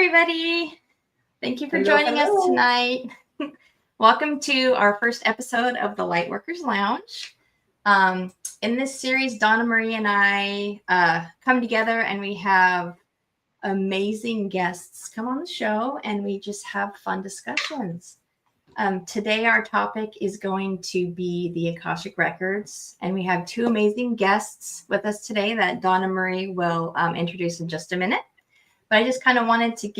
everybody. Thank you for joining us tonight. Welcome to our first episode of the Lightworkers Lounge. In this series, Donna Marie and I come together and we have amazing guests come on the show and we just have fun discussions. Today, our topic is going to be the Akashic Records, and we have two amazing guests with us today that Donna Marie will introduce in just a minute. But I just kind of wanted to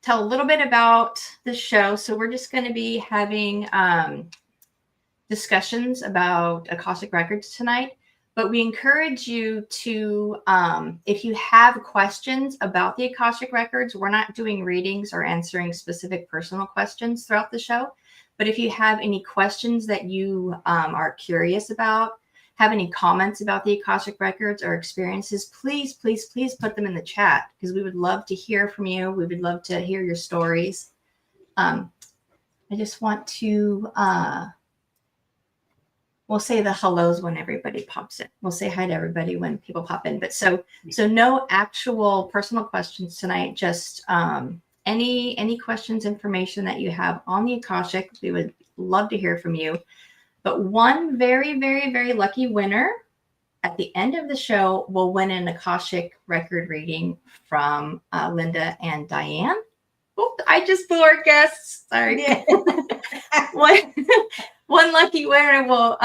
tell a little bit about the show. So we're just going to be having discussions about Akashic Records tonight. But we encourage you to, if you have questions about the Akashic Records, we're not doing readings or answering specific personal questions throughout the show. But if you have any questions that you are curious about, have any comments about the Akashic Records or experiences, please put them in the chat because we would love to hear from you. We would love to hear your stories. I just want to... we'll say the hellos when everybody pops in. We'll say hi to everybody when people pop in. But so no actual personal questions tonight. Just any questions, information that you have on the Akashic. We would love to hear from you. But one very, very, very lucky winner at the end of the show will win an Akashic record reading from Linda and Diane. Oh, I just blew our guests. Sorry. Yeah. One lucky winner will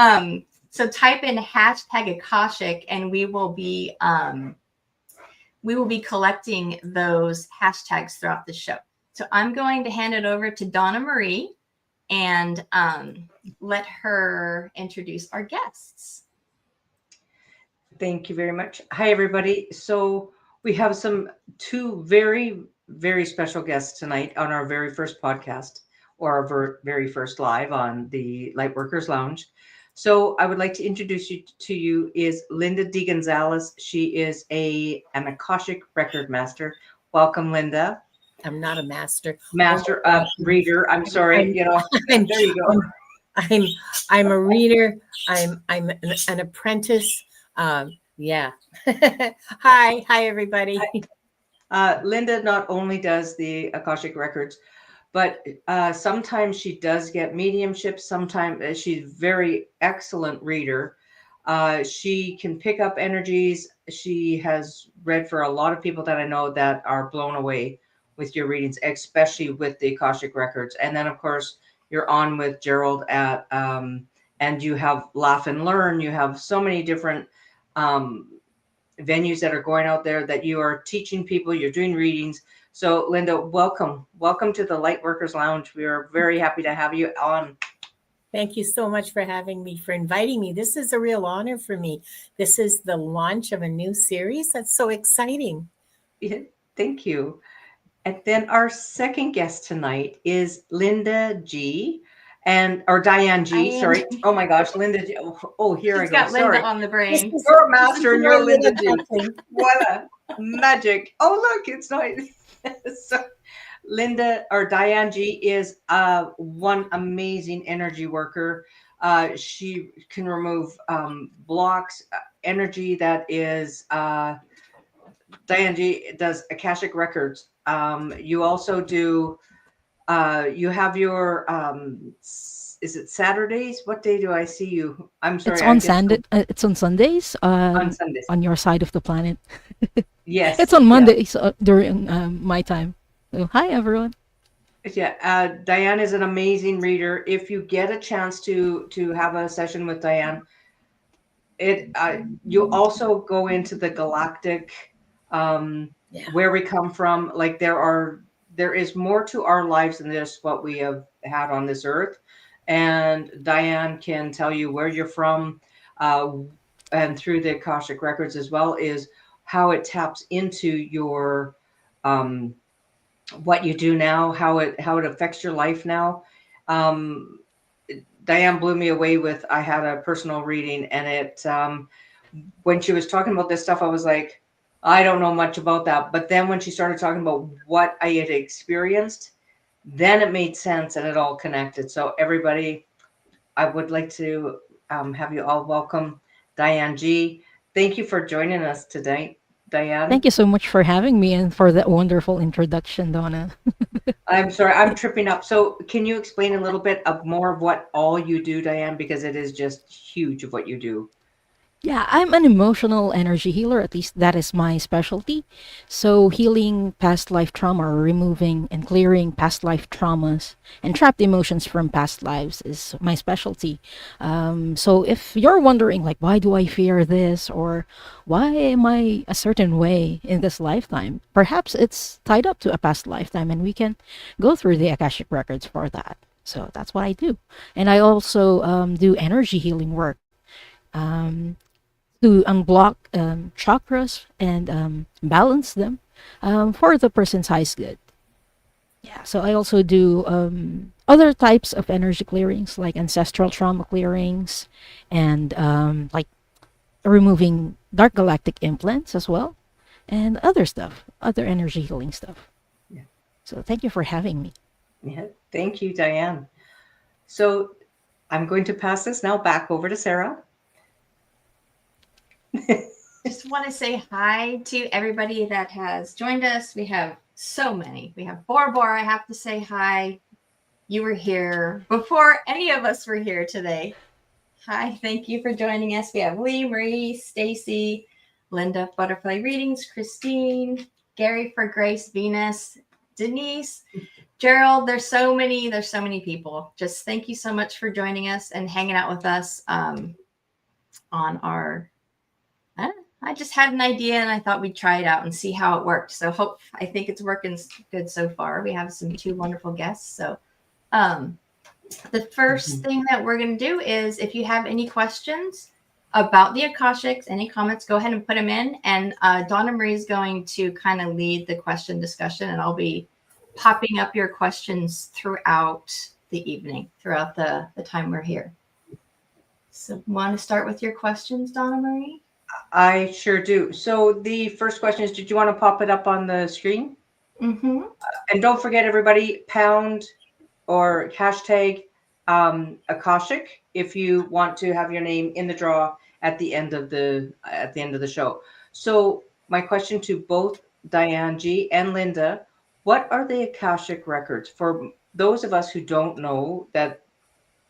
so type in hashtag Akashic and we will be collecting those hashtags throughout the show. So I'm going to hand it over to Donna Marie and let her introduce our guests. Thank you very much. Hi everybody. So we have two very, very special guests tonight on our very first podcast, or our very first live on the Lightworkers Lounge. So I would like to introduce you to you is Linda D. Gonzalez. She is an Akashic record master. Welcome, Linda. I'm not a master. Reader. I'm sorry. There you go. I'm a reader. I'm an apprentice. Yeah. Hi everybody. Linda not only does the Akashic Records, but sometimes she does get mediumship. Sometimes she's a very excellent reader. She can pick up energies. She has read for a lot of people that I know that are blown away with your readings, especially with the Akashic Records. And then, of course, you're on with Gerald at, and you have Laugh and Learn. You have so many different venues that are going out there that you are teaching people. You're doing readings. So, Linda, welcome to the Lightworkers Lounge. We are very happy to have you on. Thank you so much for having me, for inviting me. This is a real honor for me. This is the launch of a new series. That's so exciting. Yeah, thank you. And then our second guest tonight is Linda G. or Diane G. Sorry. Oh my gosh, Linda G. Oh, here She's I go. Got Linda on the brain. You're a master and you're Linda G. What a magic. Oh, look, it's not. So Linda or Diane G is one amazing energy worker. She can remove blocks, energy that is Diane G does Akashic Records. You also do you have your is it Saturdays? What day do I see you? I'm sorry. It's on Sunday. It's on Sundays. On Sundays. On your side of the planet. Yes. It's on Mondays during my time. So, hi everyone. Yeah, Diane is an amazing reader. If you get a chance to have a session with Diane, you also go into the galactic where we come from. Like there is more to our lives than just what we have had on this earth. And Diane can tell you where you're from, and through the Akashic Records as well, is how it taps into your what you do now, how it affects your life now. Diane blew me away with, I had a personal reading, and it when she was talking about this stuff, I was like, I don't know much about that. But then when she started talking about what I had experienced, then it made sense and it all connected. So everybody, I would like to have you all welcome Diane G. Thank you for joining us today, Diane. Thank you so much for having me and for that wonderful introduction, Donna. I'm sorry, I'm tripping up. So can you explain a little bit of more of what all you do, Diane? Because it is just huge of what you do. Yeah, I'm an emotional energy healer. At least that is my specialty. So, healing past life trauma or removing and clearing past life traumas and trapped emotions from past lives is my specialty. So, if you're wondering, like, why do I fear this or why am I a certain way in this lifetime, perhaps it's tied up to a past lifetime, and we can go through the Akashic Records for that. So, that's what I do. And I also do energy healing work. Um, to unblock chakras and balance them for the person's highest good. Yeah, so I also do other types of energy clearings like ancestral trauma clearings and like removing dark galactic implants as well and other stuff, other energy healing stuff. Yeah. So thank you for having me. Yeah, thank you, Diane. So I'm going to pass this now back over to Sara. Just want to say hi to everybody that has joined us. We have so many. We have Bor. I have to say hi. You were here before any of us were here today. Hi, thank you for joining us. We have Lee, Marie, Stacy, Linda, Butterfly Readings, Christine, Gary for Grace, Venus, Denise, Gerald. There's so many people. Just thank you so much for joining us and hanging out with us on our I just had an idea and I thought we'd try it out and see how it worked. So I think it's working good so far. We have two wonderful guests. So the first thing that we're going to do is if you have any questions about the Akashics, any comments, go ahead and put them in. And Donna Marie is going to kind of lead the question discussion, and I'll be popping up your questions throughout the evening, throughout the time we're here. So want to start with your questions, Donna Marie? I sure do. So the first question is, did you want to pop it up on the screen? Mm-hmm. And don't forget, everybody, pound or hashtag Akashic if you want to have your name in the draw at the end of the show. So my question to both Diane G and Linda, what are the Akashic Records? For those of us who don't know, that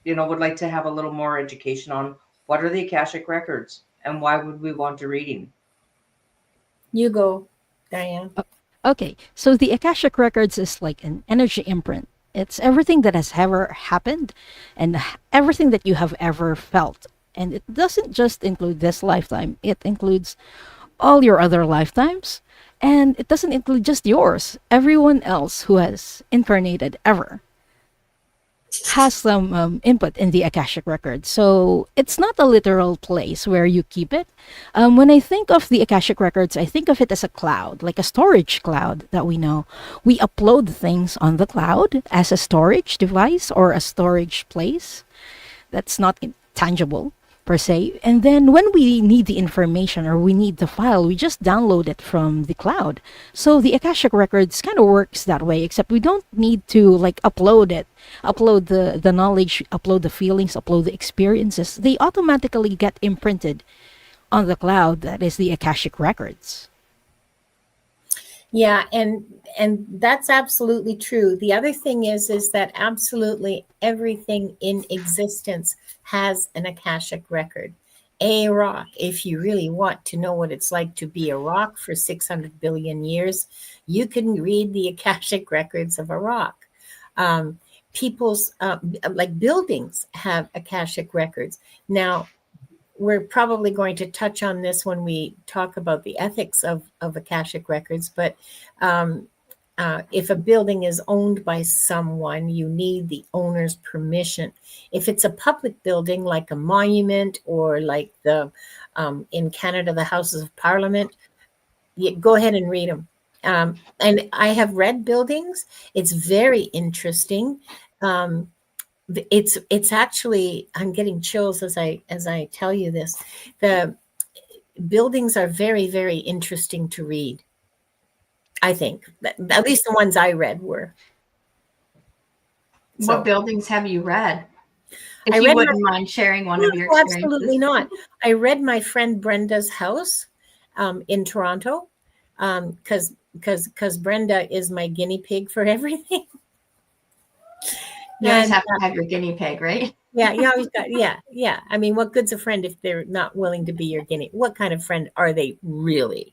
would like to have a little more education on what are the Akashic Records and why would we want a reading? You go, Diane. Okay, so the Akashic Records is like an energy imprint. It's everything that has ever happened and everything that you have ever felt. And it doesn't just include this lifetime, it includes all your other lifetimes. And it doesn't include just yours. Everyone else who has incarnated ever has some input in the Akashic Record. So it's not a literal place where you keep it. When I think of the Akashic Records, I think of it as a cloud, like a storage cloud that we know. We upload things on the cloud as a storage device or a storage place that's not tangible per se. And then when we need the information or we need the file, we just download it from the cloud. So the Akashic Records kind of works that way, except we don't need to like upload it, upload the knowledge, upload the feelings, upload the experiences. They automatically get imprinted on the cloud. That is the Akashic Records. Yeah, and that's absolutely true. The other thing is that absolutely everything in existence has an Akashic record. A rock, if you really want to know what it's like to be a rock for 600 billion years, you can read the Akashic records of a rock. People's, like buildings have Akashic records. Now, we're probably going to touch on this when we talk about the ethics of Akashic records, but if a building is owned by someone, you need the owner's permission. If it's a public building, like a monument or like the in Canada, the Houses of Parliament, go ahead and read them. And I have read buildings. It's very interesting. It's actually, I'm getting chills as I tell you this. The buildings are very, very interesting to read. I think at least the ones I read were. What buildings have you read? If you wouldn't mind sharing one of your experiences. Absolutely not. I read my friend Brenda's house in Toronto. because Brenda is my guinea pig for everything. You always have to have your guinea pig, right? Yeah, you always got, yeah. I mean, what good's a friend if they're not willing to be your guinea? What kind of friend are they really?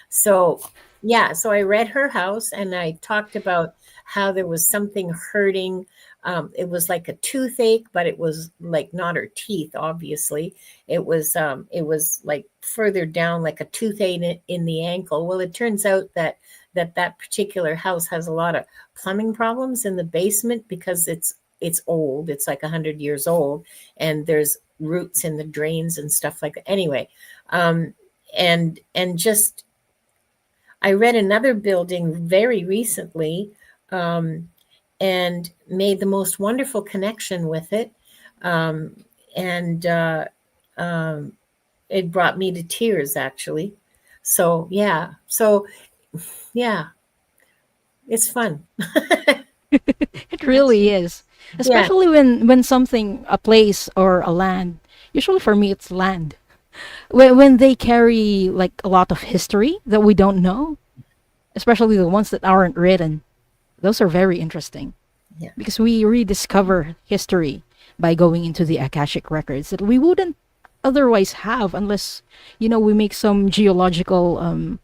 So, yeah, so I read her house and I talked about how there was something hurting. It was like a toothache, but it was like not her teeth, obviously. It was like further down, like a toothache in the ankle. Well, it turns out that particular house has a lot of plumbing problems in the basement because it's old. It's like 100 years old, and there's roots in the drains and stuff like that. Anyway, and just I read another building very recently, and made the most wonderful connection with it, and it brought me to tears actually. So yeah, it's fun. It really is. Especially when something, a place or a land, usually for me it's land. When they carry like a lot of history that we don't know, especially the ones that aren't written, those are very interesting. Yeah. Because we rediscover history by going into the Akashic records that we wouldn't otherwise have unless, we make some geological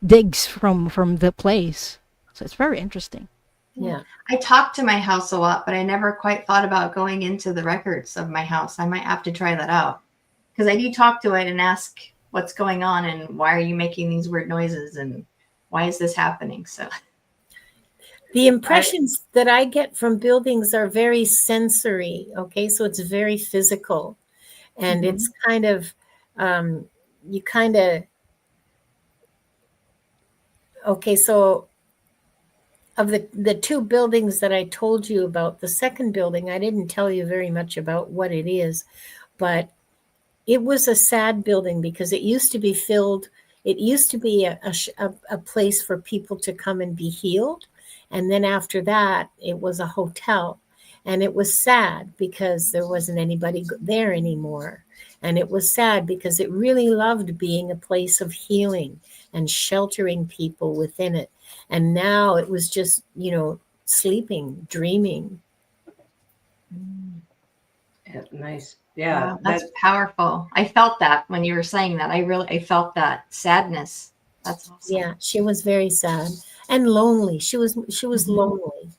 digs from the place. So it's very interesting. Yeah. I talk to my house a lot, but I never quite thought about going into the records of my house. I might have to try that out because I do talk to it and ask what's going on and why are you making these weird noises and why is this happening? So the impressions that I get from buildings are very sensory. Okay. So it's very physical, and it's kind of, okay. So of the two buildings that I told you about, the second building, I didn't tell you very much about what it is, but it was a sad building because it used to be filled. It used to be a place for people to come and be healed. And then after that, it was a hotel. And it was sad because there wasn't anybody there anymore. And it was sad because it really loved being a place of healing and sheltering people within it. And now it was just, sleeping, dreaming. Yeah, nice. Yeah. Wow, that's powerful. I felt that when you were saying that. I felt that sadness. That's awesome. Yeah, she was very sad and lonely. She was lonely.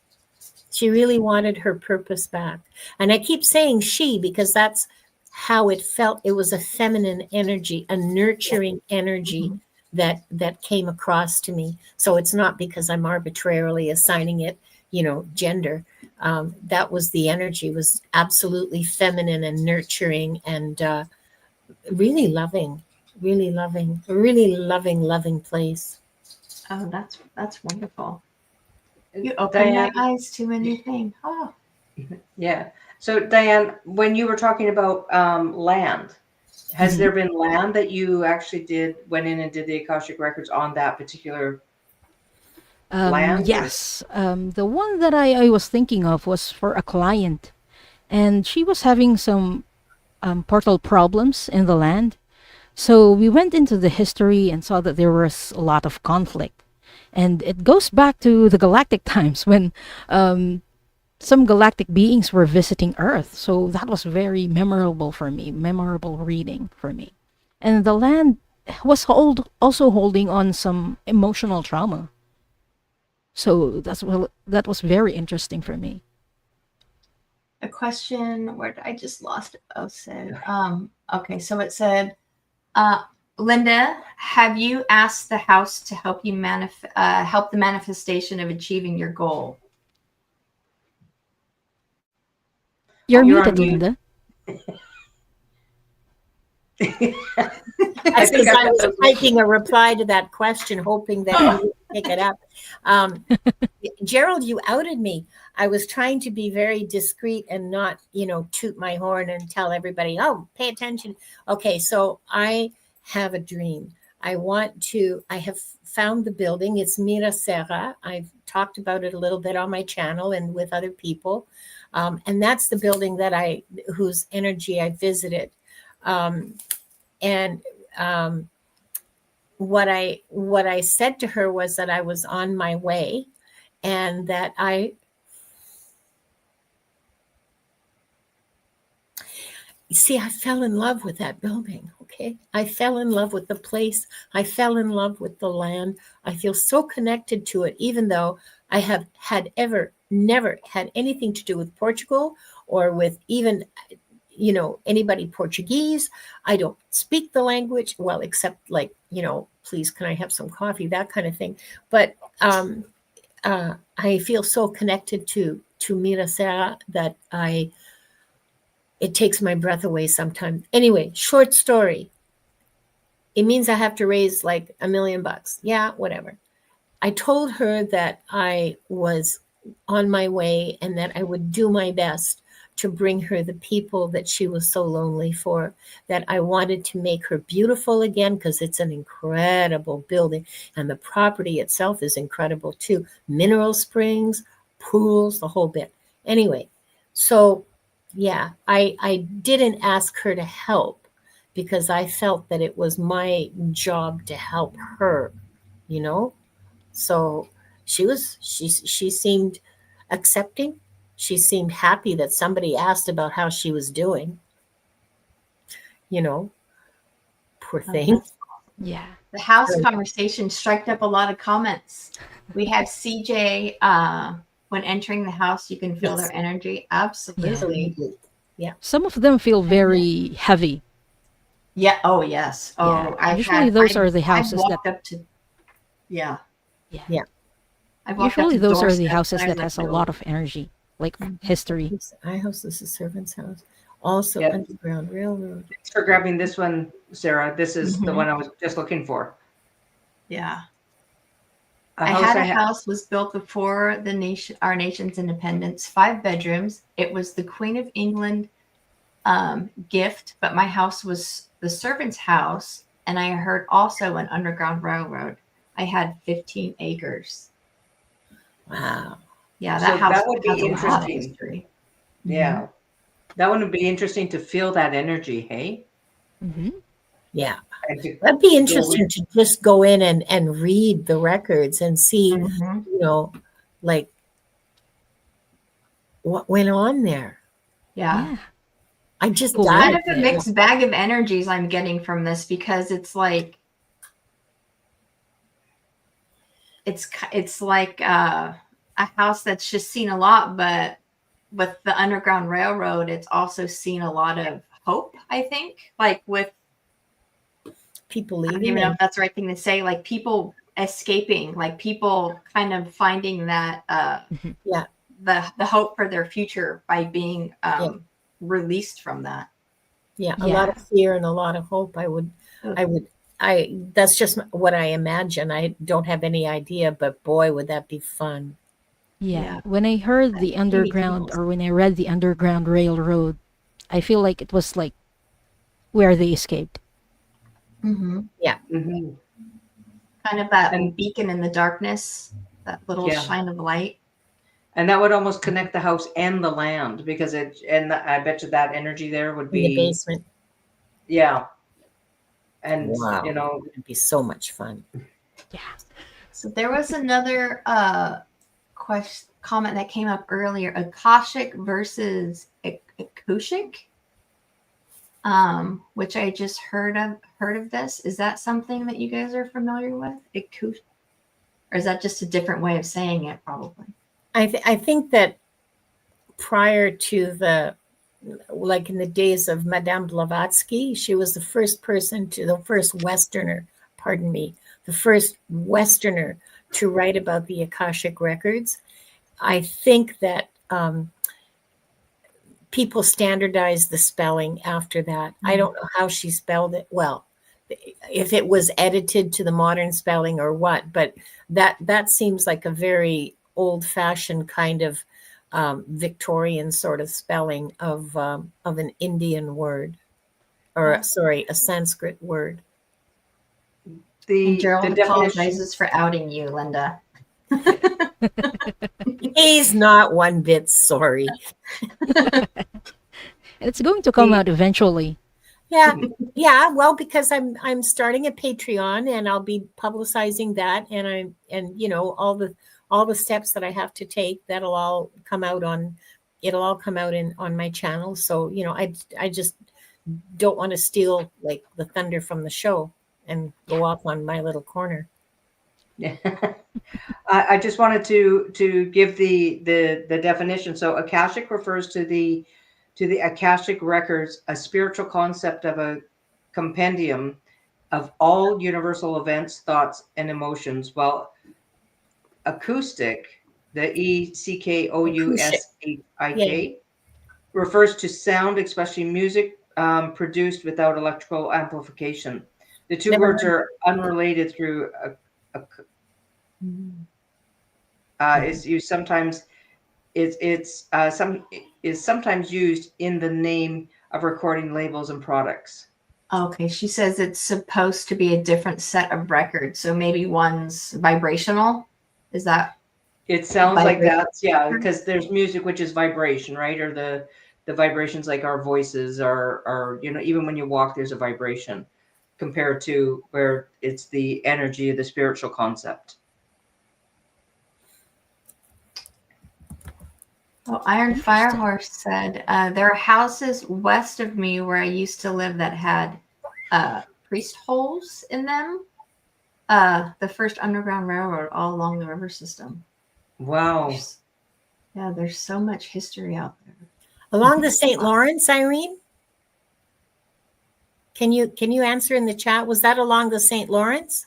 She really wanted her purpose back. And I keep saying she because that's how it felt. It was a feminine energy, a nurturing energy that came across to me. So it's not because I'm arbitrarily assigning it, gender. That was the energy, was absolutely feminine and nurturing and really loving, a really loving place. Oh, that's wonderful. You opened my eyes to a new thing. Oh. Yeah. So Diane, when you were talking about land, has there been land that you actually went in and did the Akashic Records on that particular land? Yes. The one that I was thinking of was for a client, and she was having some portal problems in the land. So we went into the history and saw that there was a lot of conflict. And it goes back to the galactic times when some galactic beings were visiting Earth. So that was very memorable for me, memorable reading for me. And the land was also holding on some emotional trauma. So that was very interesting for me. A question, where I just lost it. Oh, said, okay, so it said, Linda, have you asked the house to help you help the manifestation of achieving your goal? You're muted, Linda. That's because I was typing a reply to that question, hoping that you would pick it up. Gerald, you outed me. I was trying to be very discreet and not, toot my horn and tell everybody, oh, pay attention. Okay, so I have a dream. I have found the building. It's Mira Sara. I've talked about it a little bit on my channel and with other people. And that's the building whose energy I visited. what I said to her was that I was on my way, and that I fell in love with that building. Okay. I fell in love with the place. I fell in love with the land. I feel so connected to it, even though I have never had anything to do with Portugal or with even, anybody Portuguese. I don't speak the language, well, except like, please, can I have some coffee? That kind of thing. But I feel so connected to Mira Sara that it takes my breath away sometimes. Anyway, short story. It means I have to raise like $1 million. Yeah, whatever. I told her that I was on my way and that I would do my best to bring her the people that she was so lonely for, that I wanted to make her beautiful again, because it's an incredible building and the property itself is incredible too. Mineral springs, pools, the whole bit. Anyway, so yeah, I didn't ask her to help because I felt that it was my job to help her, So she seemed accepting. She seemed happy that somebody asked about how she was doing. Poor thing. Yeah. The house conversation struck up a lot of comments. We have CJ, when entering the house, you can feel Yes. their energy. Absolutely. Yeah. Some of them feel very heavy. Yeah. Oh, yes. Oh, Yeah. Usually those are the houses I've walked up to, yeah. Yeah. I've walked up Usually to those are the doorsteps houses and I that has a let go. lot of energy, like history. Our house is a servant's house. Also Yep. Underground Railroad. Thanks for grabbing this one, Sarah. This is the Mhm. one I was just looking for. Yeah. A I house had a house was built before our nation's independence, 5 bedrooms. It was the Queen of England gift, but my house was the servant's house, and I heard also an underground railroad. I had 15 acres. Wow. Yeah, So that house that would be has a lot of interesting. history. Yeah. That would be interesting to feel that energy, hey? Hmm. Yeah. And to That'd be go interesting in. to just go in and read the records and see, Mhm. like what went on there. Yeah. Yeah. I just Cool. Kind died. of a mixed bag of energies I'm getting from this, because it's like it's like a house that's just seen a lot, but with the Underground Railroad, it's also seen a lot of hope, I think. Like with, People I don't leaving. even know if that's the right thing to say, like people escaping, like people kind of finding that Yeah. the hope for their future by being Yeah. released from that. Yeah. A Yeah. lot of fear and a lot of hope. That's just what I imagine. I don't have any idea, but boy, would that be fun. Yeah. Yeah. When I heard the Maybe underground, feels. or when I read the Underground Railroad, I feel like it was like where they escaped. Mm-hmm. Mhm. Kind of that And beacon in the darkness, that little yeah. shine of light. And that would almost connect the house and the land, because I bet you that energy there would In the be, basement. yeah. And Wow. It'd be so much fun. Yeah. So there was another comment that came up earlier: Akashic versus Akashic, which I just heard of this. Is that something that you guys are familiar with? Akashic, or is that just a different way of saying it? Probably. I think that prior to like in the days of Madame Blavatsky, she was the first Westerner to write about the Akashic Records. I think that people standardized the spelling after that. I don't know how she spelled it. Well, if it was edited to the modern spelling or what, but that seems like a very old-fashioned kind of Victorian sort of spelling of an Indian word, or a Sanskrit word. And Gerald the definition. apologizes for outing you, Linda. He's not one bit sorry. It's going to come out eventually. Yeah. Yeah. Well, because I'm starting a Patreon and I'll be publicizing that, and you know, all the steps that I have to take, it'll all come out on my channel. So, you know, I just don't want to steal like the thunder from the show and go off on my little corner. Yeah. I just wanted to give the definition. So Akashic refers to the Akashic Records, a spiritual concept of a compendium of all universal events, thoughts, and emotions, while acoustic, the ECKOUSHIK, Yeah. refers to sound, especially music produced without electrical amplification. The two Never words are unrelated through is used sometimes. Is sometimes used in the name of recording labels and products. Okay, she says it's supposed to be a different set of records, so maybe one's vibrational. Is that? It sounds like that, yeah, because there's music which is vibration, right? Or the vibrations, like our voices are, you know, even when you walk, there's a vibration, compared to where it's the energy of the spiritual concept. Oh, Iron Firehorse said, there are houses west of me where I used to live that had priest holes in them. The first underground railroad all along the river system. Wow. There's so much history out there. Along the St. Lawrence, Irene? Can you answer in the chat? Was that along the St. Lawrence?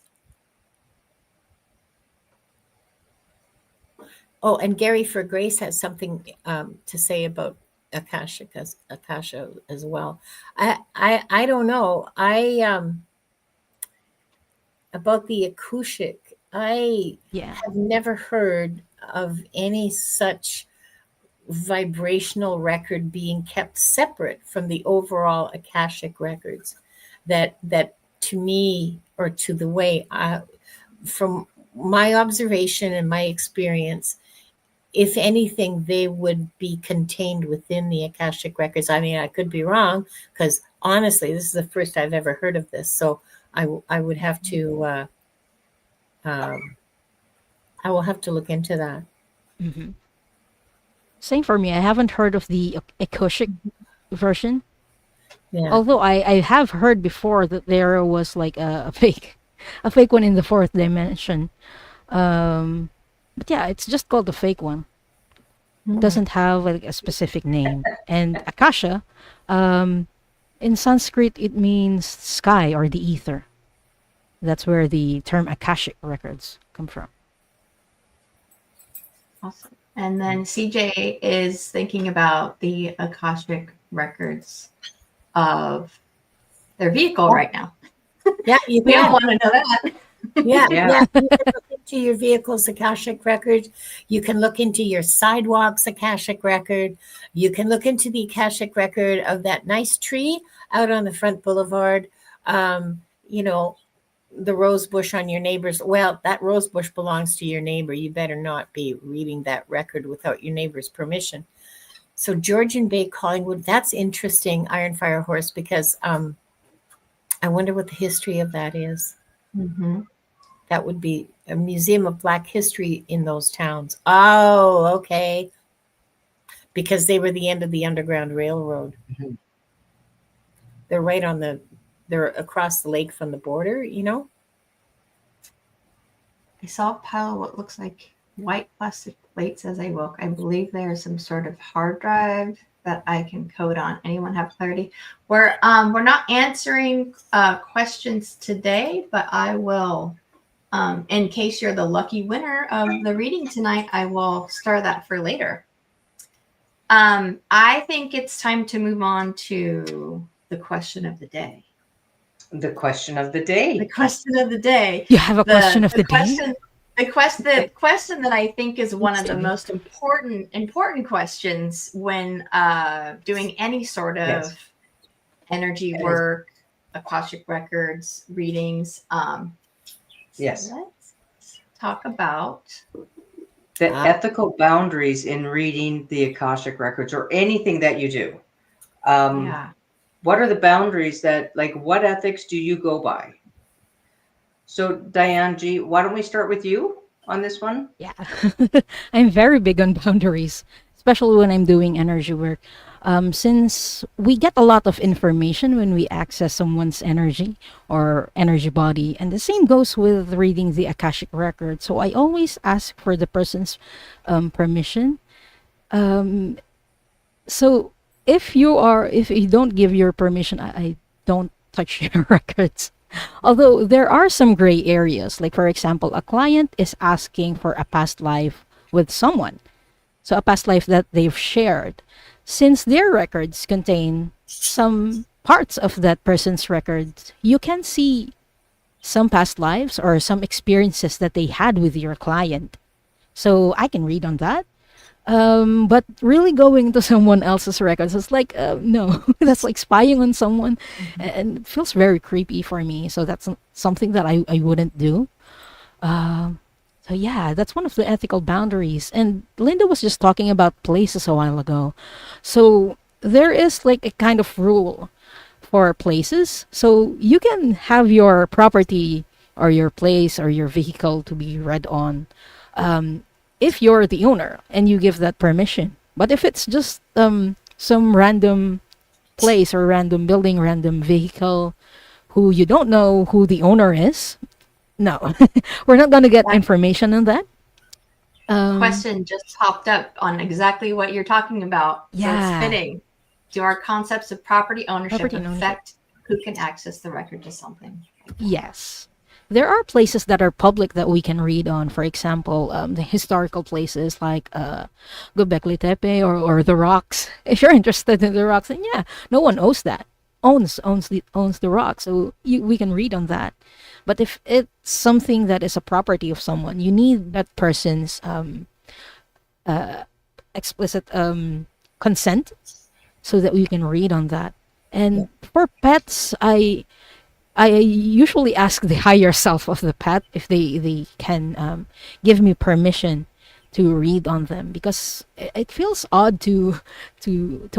Oh, and Gary for Grace has something to say about Akasha as well. I don't know. About the Akashic, I have never heard of any such vibrational record being kept separate from the overall Akashic records. That to me, or to the way from my observation and my experience, if anything, they would be contained within the Akashic records. I mean, I could be wrong, because honestly, this is the first I've ever heard of this. So I would have to, I will have to look into that. Mm-hmm. Same for me. I haven't heard of the Akashic version. Yeah. Although I have heard before that there was like a fake one in the fourth dimension. But yeah, it's just called the fake one. It doesn't have like a specific name. And Akasha, in Sanskrit, it means sky or the ether. That's where the term Akashic Records come from. Awesome. And then CJ is thinking about the Akashic Records of their vehicle right now. Yeah, we all want to know that. Yeah. You can look into your vehicle's Akashic record. You can look into your sidewalk's Akashic record. You can look into the Akashic record of that nice tree out on the front boulevard. You know, the rose bush on your neighbor's. Well, that rose bush belongs to your neighbor. You better not be reading that record without your neighbor's permission. So Georgian Bay Collingwood, that's interesting, Iron Fire Horse, because I wonder what the history of that is. Mm-hmm. That would be a museum of Black history in those towns. Oh, okay. Because they were the end of the Underground Railroad. Mm-hmm. They're across the lake from the border, you know? I saw a pile of what looks like white plastic plates as I woke. I believe there's some sort of hard drive that I can code on. Anyone have clarity? We're not answering questions today, but I will. In case you're the lucky winner of the reading tonight, I will star that for later. I think it's time to move on to the question of the day. The question of the day. The question of the day. You have a question of the day? The question that I think is one of the most important questions when doing any sort of energy work, Akashic Records, readings. Yes. So let's talk about the ethical boundaries in reading the Akashic Records or anything that you do. what are the boundaries that, like, what ethics do you go by? So Diane G, why don't we start with you on this one? Yeah. I'm very big on boundaries, especially when I'm doing energy work. Since we get a lot of information when we access someone's energy or energy body, and the same goes with reading the Akashic record. So I always ask for the person's permission. Um, so if you don't give your permission, I don't touch your records. Although there are some gray areas, like for example, a client is asking for a past life with someone, so a past life that they've shared. Since their records contain some parts of that person's records, you can see some past lives or some experiences that they had with your client. So I can read on that. But really going to someone else's records, it's like, no, that's like spying on someone, and it feels very creepy for me. So that's something that I wouldn't do. Um, so yeah, that's one of the ethical boundaries. And Linda was just talking about places a while ago. So there is like a kind of rule for places. So you can have your property or your place or your vehicle to be read on, um, if you're the owner and you give that permission. But if it's just some random place or random building, random vehicle who you don't know who the owner is, no, we're not going to get information on that. Um, Question just popped up on exactly what you're talking about. So yeah, it's fitting. Do our concepts of property ownership property and ownership. affect who can access the record to something? Yes. There are places that are public that we can read on. For example, the historical places like Göbekli Tepe or the rocks. If you're interested in the rocks, then yeah, no one owns that. Owns the rock, so we can read on that. But if it's something that is a property of someone, you need that person's uh, explicit consent so that we can read on that. And for pets, I usually ask the higher self of the pet if they can give me permission to read on them, because it feels odd to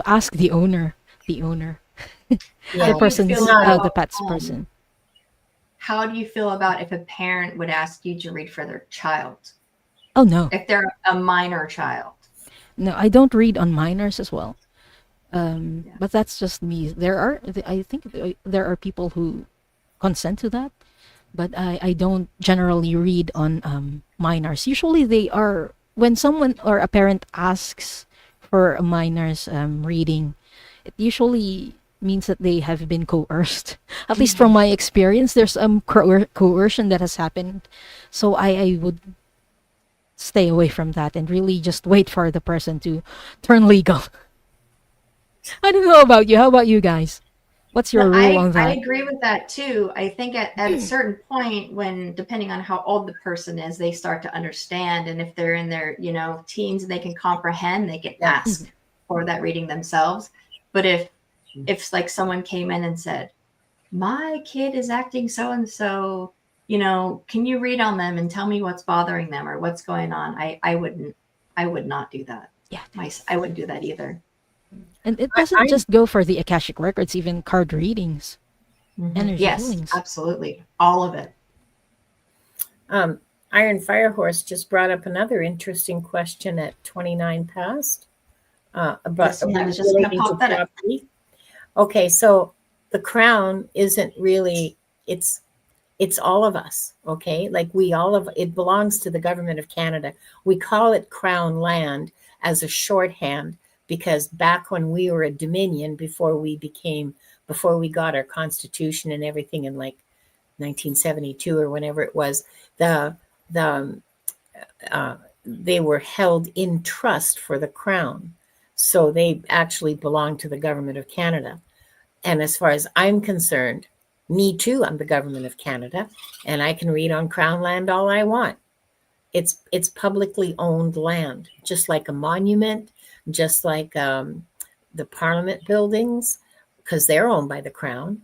ask the owner, How the Yeah. do you person's feel the about pet's person. how do you feel about if a parent would ask you to read for their child? Oh no, If they're a minor child? no, I don't read on minors as well. Yeah. But that's just me. I think there are people who consent to that, but I don't generally read on minors. Usually they are, when someone or a parent asks for a minor's reading, it usually means that they have been coerced. At least from my experience, there's coercion that has happened. So I would stay away from that and really just wait for the person to turn legal. I don't know about you. How about you guys? What's No, your rule on I that? agree with that too. I think at a certain point, when depending on how old the person is, they start to understand. And if they're in their, teens and they can comprehend, they can Yeah. ask for that reading themselves. But if like someone came in and said, my kid is acting so and so, can you read on them and tell me what's bothering them or what's going on? I would not do that. Yeah. I wouldn't do that either. And it I, doesn't just go for the Akashic records, even card readings, energy Yes, healings. absolutely. All of it. Iron Firehorse just brought up another interesting question at 29 past about Yes, I was just going to relating pop that up. property. Okay, so the crown isn't really, it's all of us, okay? Like it belongs to the government of Canada. We call it crown land as a shorthand because back when we were a dominion, before we got our constitution and everything in like 1972 or whenever it was, the they were held in trust for the crown. So they actually belong to the government of Canada. And as far as I'm concerned, me too, I'm the government of Canada, and I can read on crown land all I want. It's publicly owned land, just like a monument, just like the Parliament buildings, because they're owned by the crown.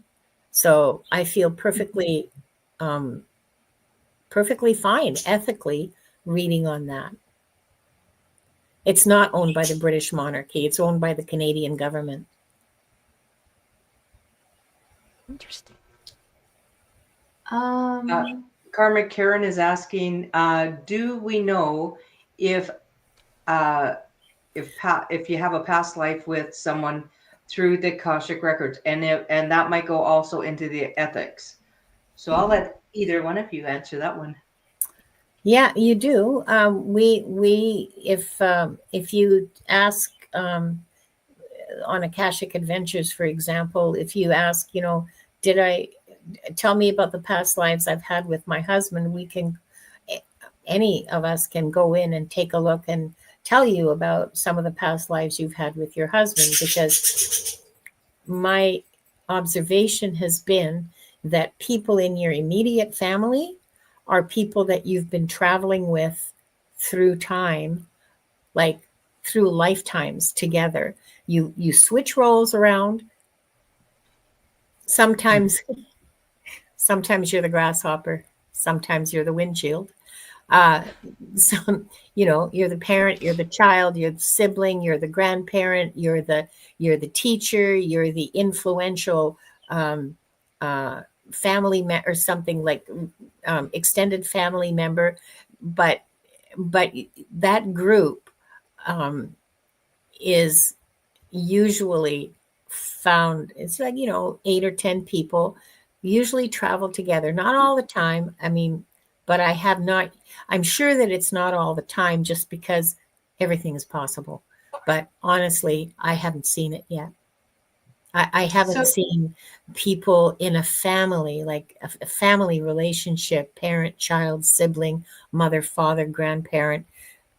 So I feel perfectly fine ethically reading on that. It's not owned by the British monarchy. It's owned by the Canadian government. Interesting. Karmic Karen is asking, do we know if if you have a past life with someone through the Akashic Records, and that might go also into the ethics? So I'll let either one of you answer that one. Yeah, you do. If you ask on Akashic Adventures, for example, if you ask, did I tell me about the past lives I've had with my husband, any of us can go in and take a look and tell you about some of the past lives you've had with your husband, because my observation has been that people in your immediate family are people that you've been traveling with through time, like through lifetimes together. You switch roles around. Sometimes you're the grasshopper, sometimes you're the windshield. You're the parent, you're the child, you're the sibling, you're the grandparent, you're the teacher, you're the influential family or something like extended family member, but that group is usually found. It's like 8 or 10 people usually travel together, not all the time. I mean, but I'm sure that it's not all the time, just because everything is possible. But honestly, I haven't seen it yet. I haven't seen people in a family, like a family relationship, parent, child, sibling, mother, father, grandparent,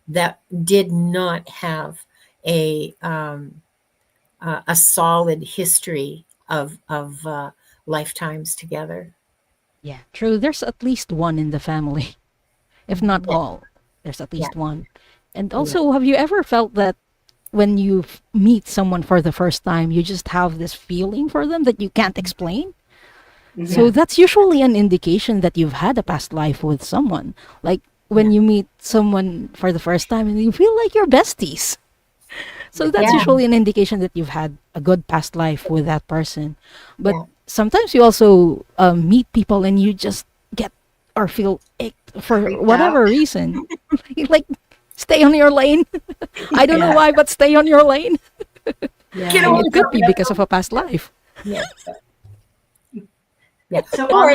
that did not have a solid history of lifetimes together. Yeah, true. There's at least one in the family, if not all. There's at least one. And also, have you ever felt that when you meet someone for the first time, you just have this feeling for them that you can't explain? So that's usually an indication that you've had a past life with someone. Like when you meet someone for the first time and you feel like you're besties. So that's usually an indication that you've had a good past life with that person. But sometimes you also meet people and you just get or feel icked for whatever reason. Like, stay on your lane. I don't know why, but stay on your lane. And it could be because of a past life. Yeah. Yeah. So or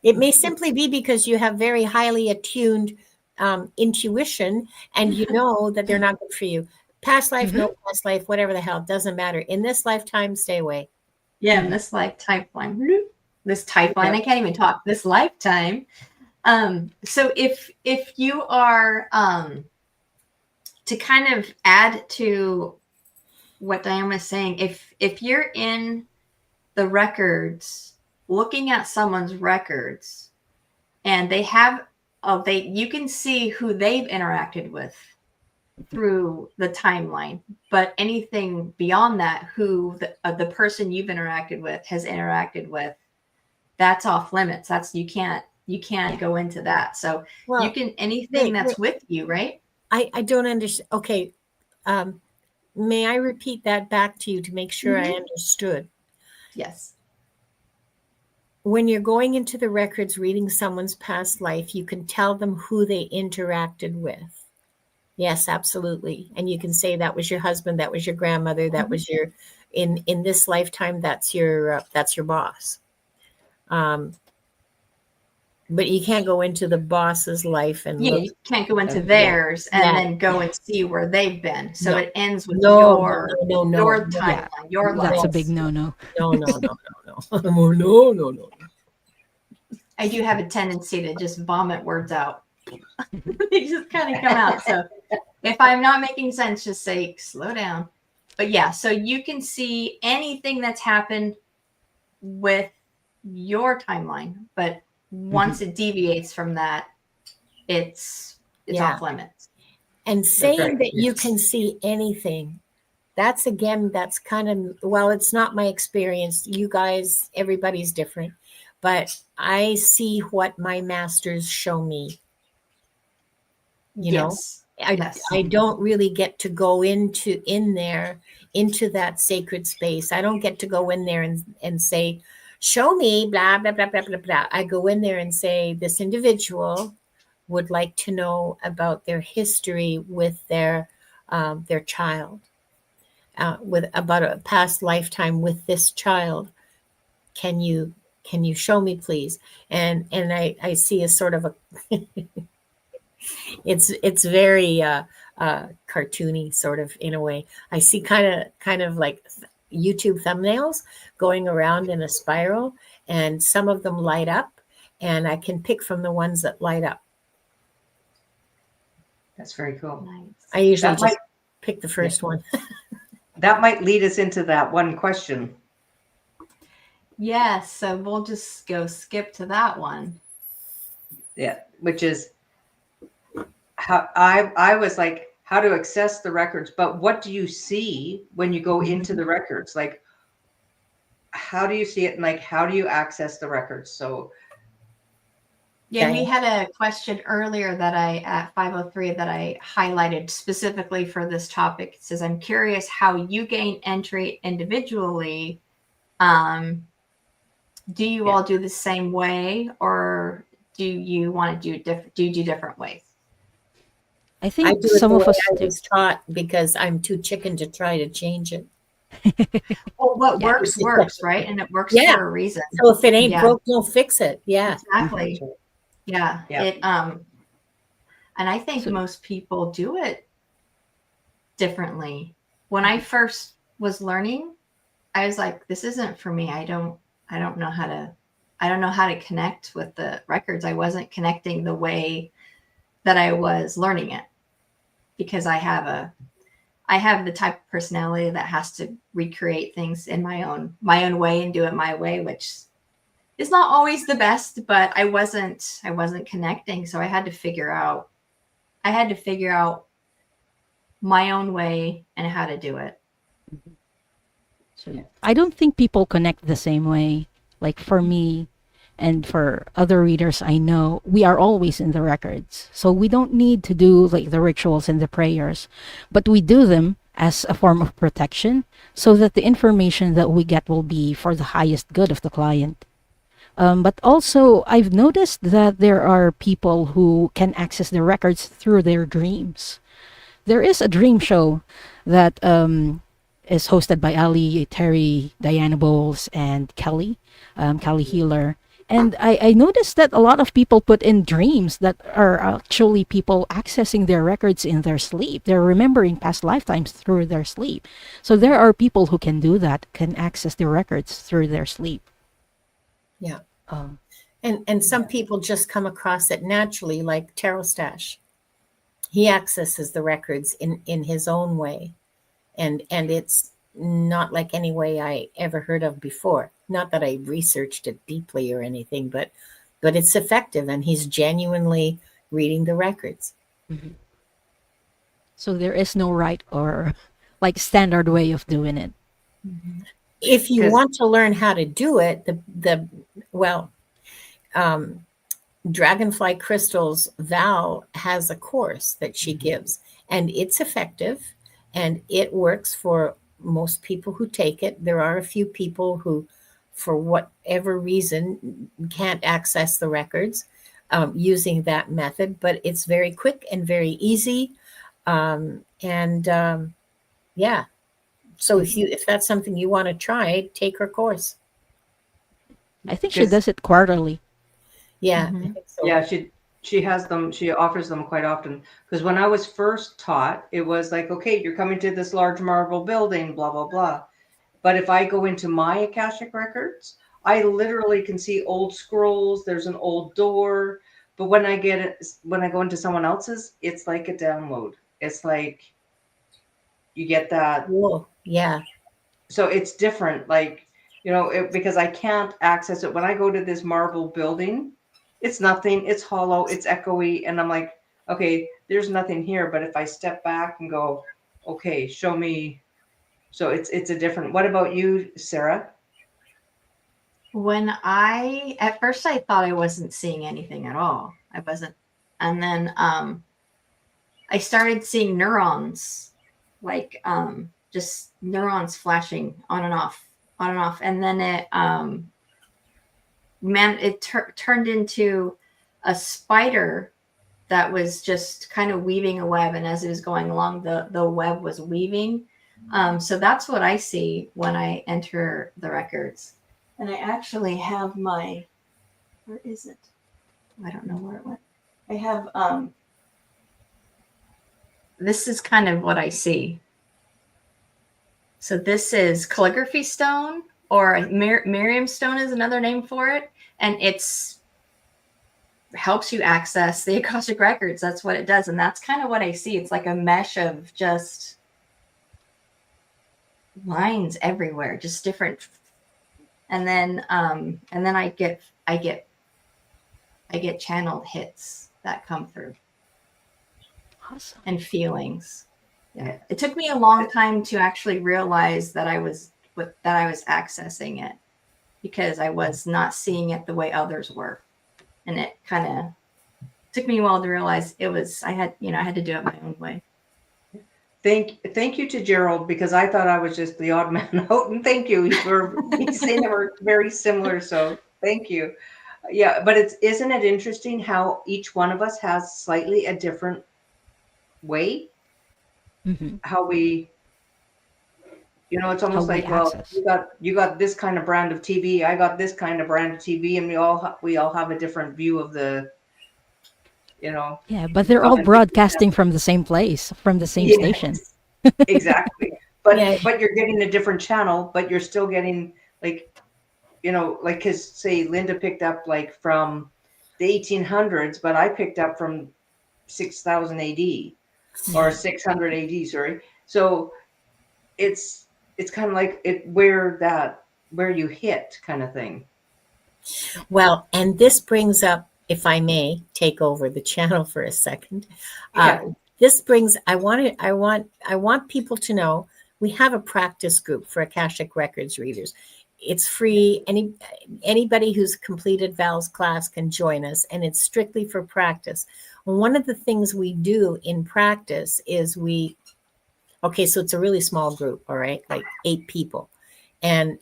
it may simply be because you have very highly attuned intuition, and you know that they're not good for you. Past life, no past life, whatever the hell, doesn't matter. In this lifetime, stay away. Yeah, in this lifetime. I can't even talk. This lifetime. So if you are to kind of add to what Diane was saying, if you're in the records, looking at someone's records, and they have you can see who they've interacted with through the timeline, but anything beyond that, who the person you've interacted with has interacted with, that's off limits. That's you can't go into that. So you can anything that's with you, right? I don't understand. Okay, may I repeat that back to you to make sure I understood? Yes. When you're going into the records, reading someone's past life, you can tell them who they interacted with. Yes, absolutely. And you can say that was your husband, that was your grandmother, that was your in this lifetime, that's your boss. But you can't go into the boss's life and you can't go into theirs and then go and see where they've been. So it ends with your timeline, your life. That's a big no. No. I do have a tendency to just vomit words out. They just kind of come out. So if I'm not making sense, just say slow down. But yeah, so you can see anything that's happened with your timeline, but once it deviates from that, it's off limits. And saying that you can see anything, that's kind of, well, it's not my experience. You guys, everybody's different, but I see what my masters show me. You know, I don't really get to go in there into that sacred space. I don't get to go in there and say, show me, blah, blah, blah, blah, blah, blah. I go in there and say, this individual would like to know about their history with their child, with about a past lifetime with this child. Can you show me, please? And I see a sort of a it's very cartoony, sort of, in a way. I see kind of like YouTube thumbnails going around in a spiral, and some of them light up, and I can pick from the ones that light up. That's very cool. Nice. I usually just pick the first one. That might lead us into that one question. Yes, so we'll just go skip to that one. Yeah, which is how I was like, how to access the records, but what do you see when you go into the records? Like, how do you see it, and like, how do you access the records? So yeah, we had a question earlier that I at 503 that I highlighted specifically for this topic. It says, I'm curious how you gain entry individually. Do you all do the same way, or do you want to do different ways? I think I do it some the of way us I do. was taught, because I'm too chicken to try to change it. Well, what Yeah. works, right? And it works Yeah. for a reason. So if it ain't Yeah. broke, don't fix it. Yeah. Exactly. Yeah. Yeah. It and I think most people do it differently. When I first was learning, I was like, this isn't for me. I don't know how to connect with the records. I wasn't connecting the way that I was learning it, because I have the type of personality that has to recreate things in my own way and do it my way, which is not always the best, but I wasn't connecting. So I had to figure out my own way and how to do it. So I don't think people connect the same way. Like for me and for other readers I know, we are always in the records. So we don't need to do like the rituals and the prayers, but we do them as a form of protection so that the information that we get will be for the highest good of the client. But also, I've noticed that there are people who can access the records through their dreams. There is a dream show that is hosted by Ali, Terry, Diana Bowles, and Kelly Healer. And I noticed that a lot of people put in dreams that are actually people accessing their records in their sleep. They're remembering past lifetimes through their sleep. So there are people who can do that, can access their records through their sleep. Yeah. And some people just come across it naturally, like Tarot Stash. He accesses the records in his own way. And it's not like any way I ever heard of before. Not that I researched it deeply or anything, but it's effective, and he's genuinely reading the records. Mm-hmm. So there is no right or like standard way of doing it. Mm-hmm. If you want to learn how to do it, Dragonfly Crystal's Val has a course that she gives, and it's effective, and it works for most people who take it. There are a few people who, for whatever reason, can't access the records using that method, but it's very quick and very easy. Yeah. So if that's something you want to try, take her course. I think she does it quarterly. Yeah. Mm-hmm. I think so. Yeah, she has them. She offers them quite often. Because when I was first taught, it was like, okay, you're coming to this large marble building, blah, blah, blah. But if I go into my Akashic records, I literally can see old scrolls. There's an old door. But when I go into someone else's, it's like a download. It's like you get that. Whoa. Yeah. So it's different. Like, because I can't access it. When I go to this marble building, it's nothing. It's hollow. It's echoey. And I'm like, okay, there's nothing here. But if I step back and go, okay, show me. So it's a different. What about you, Sara? At first I thought I wasn't seeing anything at all. I wasn't. And then I started seeing neurons, like just neurons flashing on and off, on and off. And then it turned into a spider that was just kind of weaving a web. And as it was going along, the web was weaving. So that's what I see when I enter the records. And I actually have where is it? I don't know where it went. I have, this is kind of what I see. So this is calligraphy stone, or Miriam stone is another name for it. And it's helps you access the Akashic Records. That's what it does. And that's kind of what I see. It's like a mesh of just lines everywhere, just different. And then I get channeled hits that come through. Awesome. And feelings. Yeah. It took me a long time to actually realize that I was accessing it, because I was not seeing it the way others were. And it kind of took me a while to realize I had to do it my own way. Thank you to Gerald, because I thought I was just the odd man out, and thank you. He's saying that we're very similar, so thank you. Yeah, but isn't it interesting how each one of us has slightly a different way? Mm-hmm. How we, it's almost like, well, you got this kind of brand of TV, I got this kind of brand of TV, and we all have a different view of the, Yeah, but they're all broadcasting from the same place, from the same station. Exactly. But you're getting a different channel, but you're still getting because say Linda picked up like from the 1800s, but I picked up from 6000 AD or 600 AD, sorry. So it's kind of like where you hit kind of thing. Well, and this brings up, if I may take over the channel for a second. This brings, I want people to know we have a practice group for Akashic Records readers. It's free. Anybody who's completed Val's class can join us, and it's strictly for practice. One of the things we do in practice is so it's a really small group, all right, like 8 people. And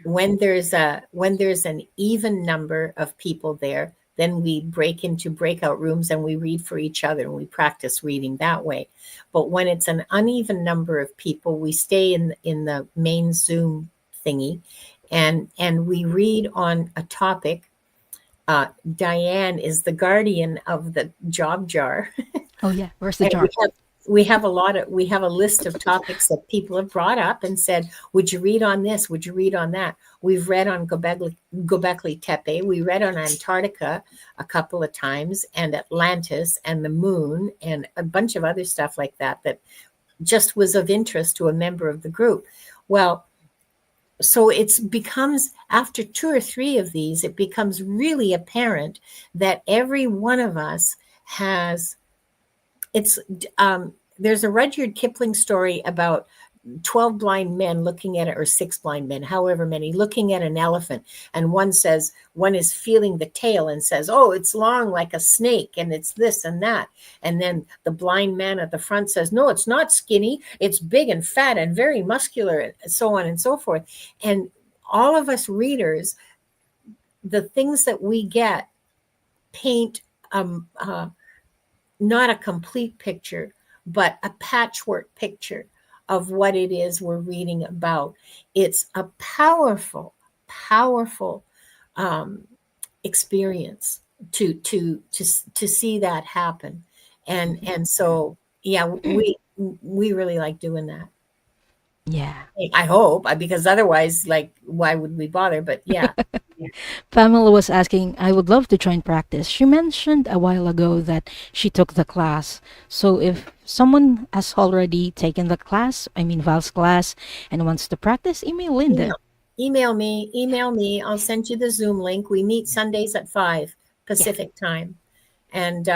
when there's an even number of people there, then we break into breakout rooms and we read for each other, and we practice reading that way. But when it's an uneven number of people, we stay in the main Zoom thingy, and we read on a topic. Diane is the guardian of the job jar. Oh yeah, where's the jar? We have a list of topics that people have brought up and said, would you read on this? Would you read on that? We've read on Göbekli Tepe. We read on Antarctica a couple of times, and Atlantis and the moon and a bunch of other stuff like that just was of interest to a member of the group. Well, so it becomes, after 2 or 3 of these, it becomes really apparent that every one of us has, there's a Rudyard Kipling story about 12 blind men looking at it, or 6 blind men, however many, looking at an elephant. And one is feeling the tail and says, oh, it's long like a snake, and it's this and that. And then the blind man at the front says, no, it's not skinny. It's big and fat and very muscular, and so on and so forth. And all of us readers, the things that we get paint not a complete picture, but a patchwork picture of what it is we're reading about. It's a powerful, powerful experience to see that happen. And so, yeah, we really like doing that. Yeah. I hope, because otherwise, like, why would we bother? But yeah. Pamela was asking, I would love to join practice. She mentioned a while ago that she took the class. So if someone has already taken the class, Val's class, and wants to practice, email Linda. Email me. I'll send you the Zoom link. We meet Sundays at 5 Pacific time. And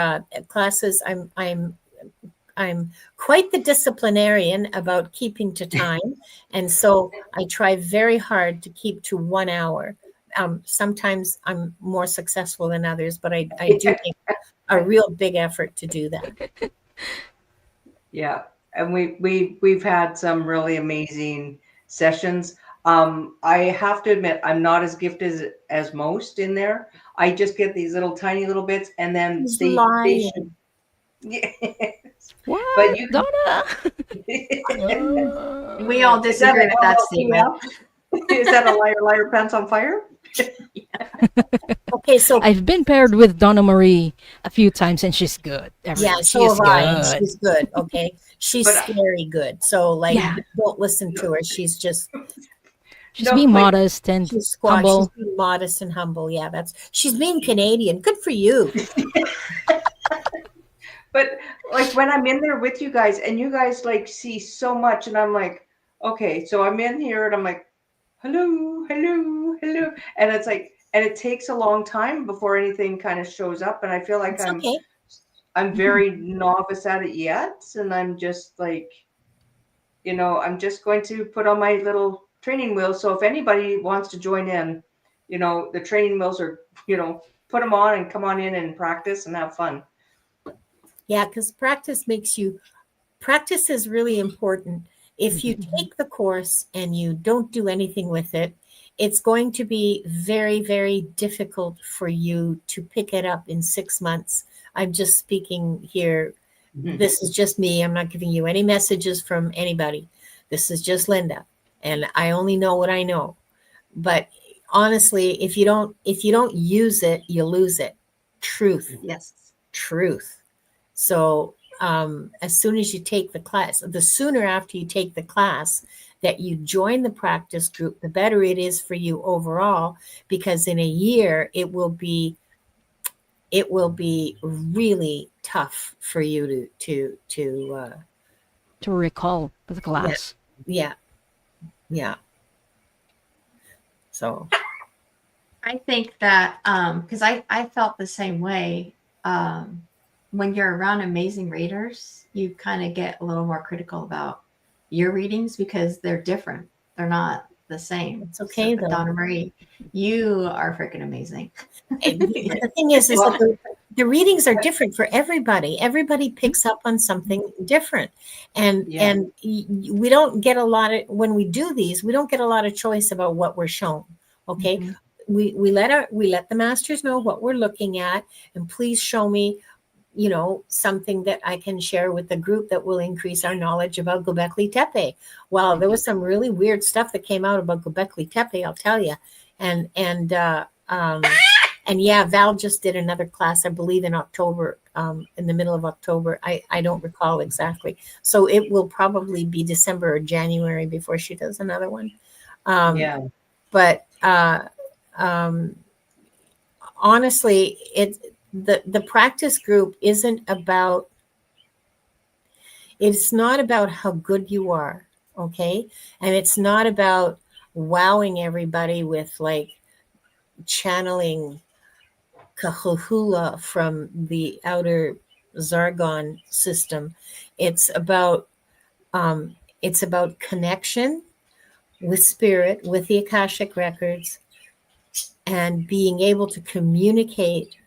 classes, I'm quite the disciplinarian about keeping to time. And so I try very hard to keep to 1 hour. Sometimes I'm more successful than others, but I do make a real big effort to do that. Yeah. and we've had some really amazing sessions. I have to admit, I'm not as gifted as most in there. I just get these little tiny little bits, and then He's they should. lying. Yes. But What, you Donna? We all is that disagree with that statement. Is that a liar, liar, pants on fire? Okay, so I've been paired with Donna Marie a few times, and she's good. yeah, Everyone, she so is have I, and good. she's good. Okay, she's But scary good. So like, Yeah, don't listen to her. She's just she's no, being like, modest and she's squat. She's humble. being modest and humble. Yeah, she's being Canadian. Good for you. but like when I'm in there with you guys, and you guys like see so much, and I'm like, okay, so I'm in here, and I'm like, hello, hello, hello, and it's like, and it takes a long time before anything kind of shows up, and I feel like It's okay. I'm very novice at it yet, and I'm just like, I'm just going to put on my little training wheels. So if anybody wants to join in, the training wheels are, put them on and come on in and practice and have fun. Yeah, because practice is really important. If you take the course and you don't do anything with it, it's going to be very, very difficult for you to pick it up in 6 months. I'm just speaking here. This is just me. I'm not giving you any messages from anybody. This is just Linda, and I only know what I know. But honestly, if you don't use it, you lose it. Truth. Yes. Truth. So as soon as you take the class, the sooner after you take the class that you join the practice group, the better it is for you overall, because in a year it will be really tough for you to recall the class. yeah. So I think that because I felt the same way. When you're around amazing readers, you kind of get a little more critical about your readings because they're different. They're not the same. it's okay But though. Donna Marie, you are freaking amazing. The thing is that the readings are different for everybody. Everybody picks up on something different, and we don't get a lot of, when we do these, we don't get a lot of choice about what we're shown. Okay, we let the masters know what we're looking at, and please show me, something that I can share with the group that will increase our knowledge about Göbekli Tepe. Well, there was some really weird stuff that came out about Göbekli Tepe, I'll tell you, and yeah, Val just did another class, I believe in October, in the middle of October. I don't recall exactly. So it will probably be December or January before she does another one. But honestly, the practice group it's not about how good you are, okay? And it's not about wowing everybody with like channeling Kahula from the outer Zargon system. It's about connection with spirit, with the Akashic Records, and being able to communicate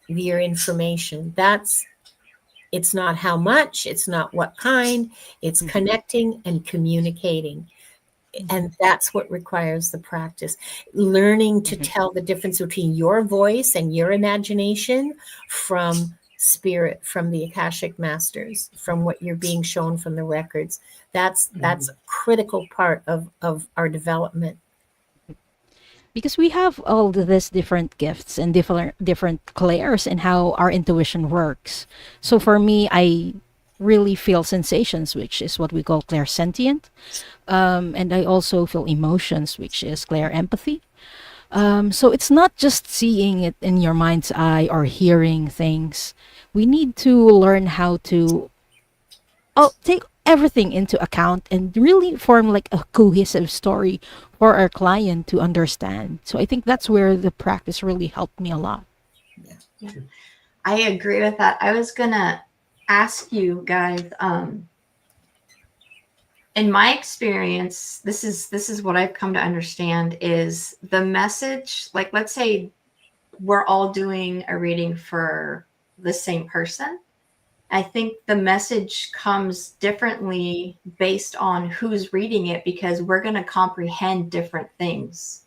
your information. It's not how much, it's not what kind, it's connecting and communicating. And that's what requires the practice. Learning to tell the difference between your voice and your imagination from spirit, from the Akashic Masters, from what you're being shown from the records. That's a critical part of our development. Because we have all these different gifts and different clairs in how our intuition works. So for me, I really feel sensations, which is what we call clairsentient. And I also feel emotions, which is clairempathy. So it's not just seeing it in your mind's eye or hearing things. We need to learn how to take everything into account and really form like a cohesive story for our client to understand. So I think that's where the practice really helped me a lot. Yeah. I agree with that. I was gonna ask you guys, in my experience, this is what I've come to understand is the message, like let's say we're all doing a reading for the same person. I think the message comes differently based on who's reading it, because we're going to comprehend different things.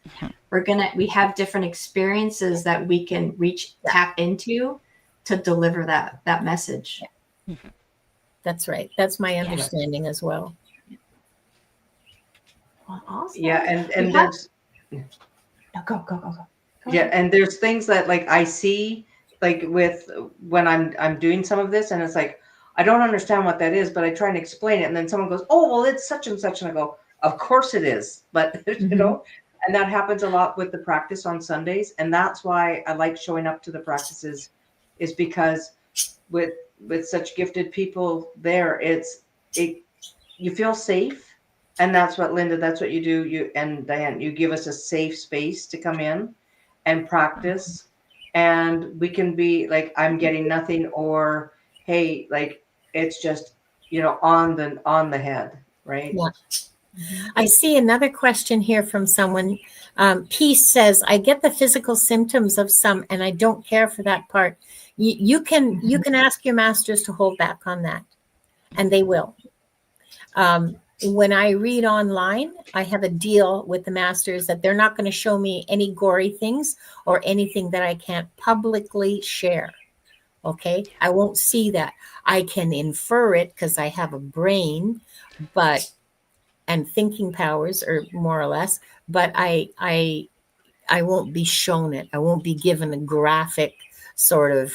We have different experiences that we can tap into to deliver that message. That's right. That's my understanding as well. Well, awesome. Yeah, and there's go. Yeah, and there's things that like I see like with when I'm doing some of this, and it's like I don't understand what that is, but I try and explain it, and then someone goes, "Oh, well, it's such and such," and I go, "Of course it is," but you know, and that happens a lot with the practice on Sundays, and that's why I like showing up to the practices, is because with such gifted people there, you feel safe, and that's what Linda, that's what you do. You and Diane, you give us a safe space to come in and practice, and we can be like, I'm getting nothing, or hey, like it's just, you know, on the head, right? Yeah. I see another question here from someone. Peace says, I get the physical symptoms of some, and I don't care for that part. You can ask your masters to hold back on that, and they will. When I read online, I have a deal with the masters that they're not going to show me any gory things or anything that I can't publicly share. Okay, I won't see that. I can infer it because I have a brain, and thinking powers, or more or less, but I won't be shown it. I won't be given a graphic sort of,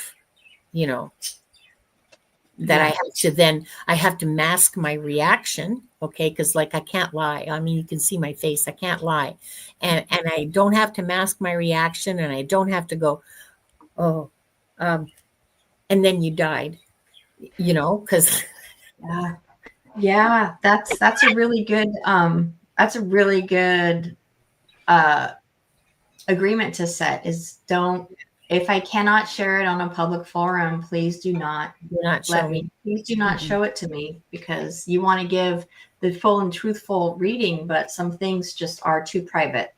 you know, that I have to mask my reaction. Okay. Cause like, I can't lie. I mean, you can see my face. I can't lie. And I don't have to mask my reaction, and I don't have to go, oh, and then you died, you know, cause yeah, that's a really good, agreement to set, is if I cannot share it on a public forum, please do not show me. Please do not show it to me, because you want to give the full and truthful reading, but some things just are too private.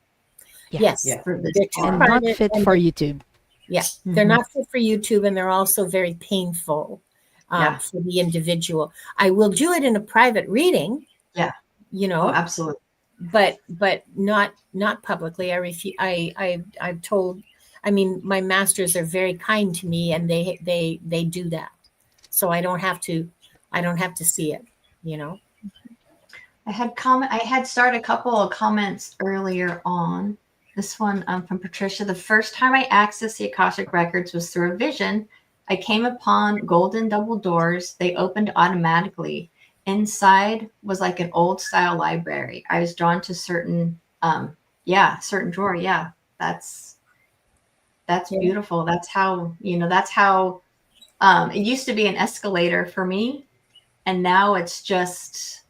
Yes. For this and not fit for YouTube. Yeah, they're not fit for YouTube, and they're also very painful for the individual. I will do it in a private reading. Yeah, you know, absolutely. But not publicly. I've told. I mean, my masters are very kind to me, and they do that, so I don't have to see it. You know. I had started a couple of comments earlier on. This one from Patricia. The first time I accessed the Akashic Records was through a vision. I came upon golden double doors. They opened automatically. Inside was like an old style library. I was drawn to certain drawer. Yeah, that's beautiful. That's how, it used to be an escalator for me, and now it's just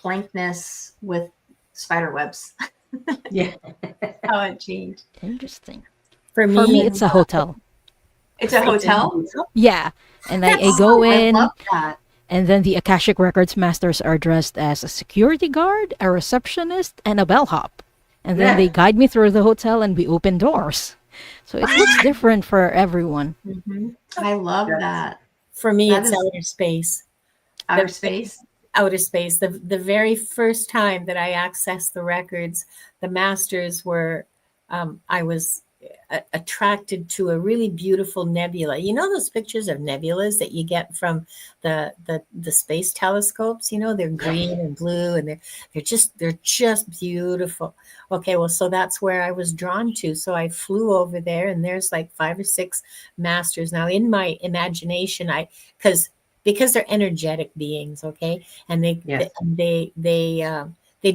blankness with spider webs. Yeah. How it changed. Interesting. For me, it's a hotel. It's a hotel? Yeah. And I go in. I love that. And then the Akashic Records masters are dressed as a security guard, a receptionist, and a bellhop. And then they guide me through the hotel, and we open doors. So it looks different for everyone. Mm-hmm. I love that. For me, it's outer space. Outer space? Outer space. The very first time that I accessed the records, the masters were, I was attracted to a really beautiful nebula. You know those pictures of nebulas that you get from the space telescopes? You know, they're green and blue, and they're just beautiful. Okay, well, so that's where I was drawn to. So I flew over there, and there's like 5 or 6 masters. Now in my imagination, because they're energetic beings, okay, and they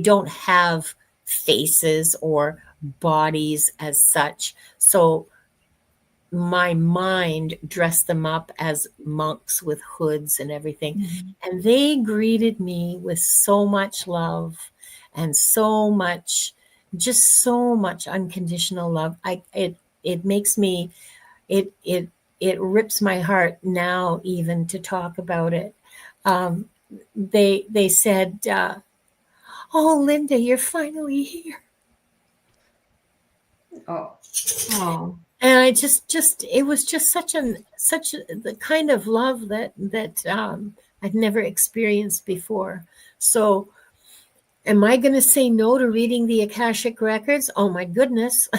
don't have faces or bodies as such. So my mind dressed them up as monks with hoods and everything. Mm-hmm. And they greeted me with so much love and so much unconditional love. It makes me, it rips my heart now even to talk about it. They said, oh, Linda, you're finally here. Oh, And I it was just the kind of love that I'd never experienced before. So am I going to say no to reading the Akashic Records? Oh my goodness.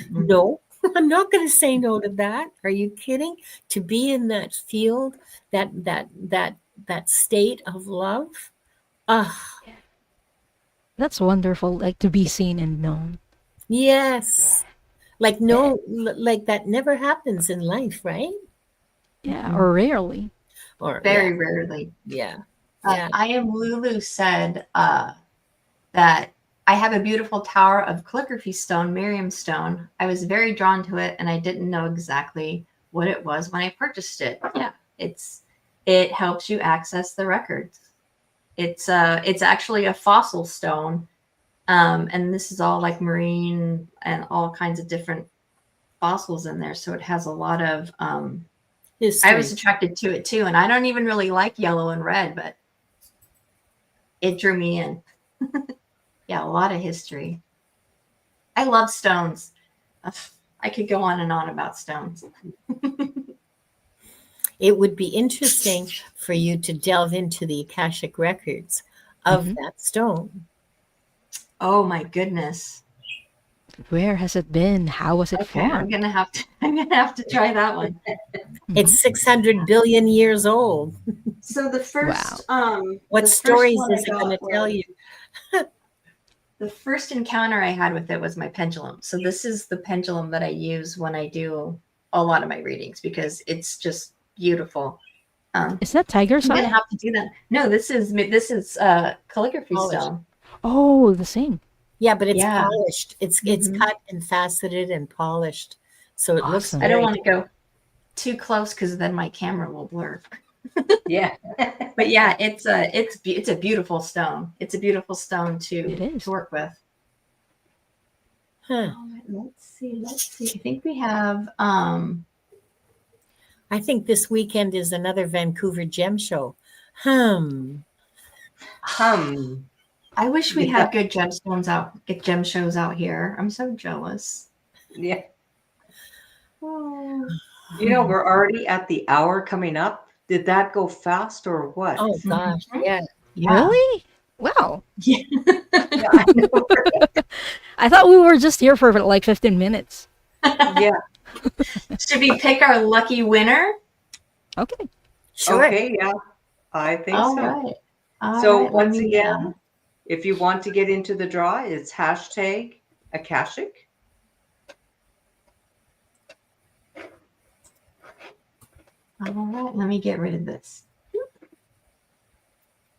No, I'm not going to say no to that. Are you kidding? To be in that field, that state of love. Ah, That's wonderful, like to be seen and known. yes. Like no, like that never happens in life, right? Yeah, or rarely. Or Very rarely. yeah. I Am Lulu said that I have a beautiful tower of calligraphy stone, Miriam stone. I was very drawn to it, and I didn't know exactly what it was when I purchased it. Yeah, it helps you access the records. It's actually a fossil stone, and this is all like marine and all kinds of different fossils in there. So it has a lot of. History. I was attracted to it too, and I don't even really like yellow and red, but it drew me in. Yeah, a lot of history. I love stones. I could go on and on about stones. It would be interesting for you to delve into the Akashic Records of that stone. Oh my goodness. Where has it been? How was it formed? I'm gonna have to try that one. It's 600 billion years old. So the first what stories is it going to tell you? The first encounter I had with it was my pendulum. So this is the pendulum that I use when I do a lot of my readings because it's just beautiful. Is that tiger I'm sign? gonna have to do that. No, this is calligraphy stone. Oh, the same. Yeah, but it's polished. It's cut and faceted and polished, so it looks. Awesome. I don't want to go too close because then my camera will blur. Yeah. But yeah, it's a beautiful stone. It's a beautiful stone to work with. Huh. Let's see. I think we have I think this weekend is another Vancouver Gem Show. I wish we had good gem shows out here. I'm so jealous. Yeah. You know, we're already at the hour coming up. Did that go fast or what? Oh gosh, yeah. Really? Wow. Yeah. I know. I thought we were just here for like 15 minutes. Yeah. Should we pick our lucky winner? Okay. Sure. Okay, yeah. I think All so. right. So once again, if you want to get into the draw, it's hashtag Akashic. All right, let me get rid of this.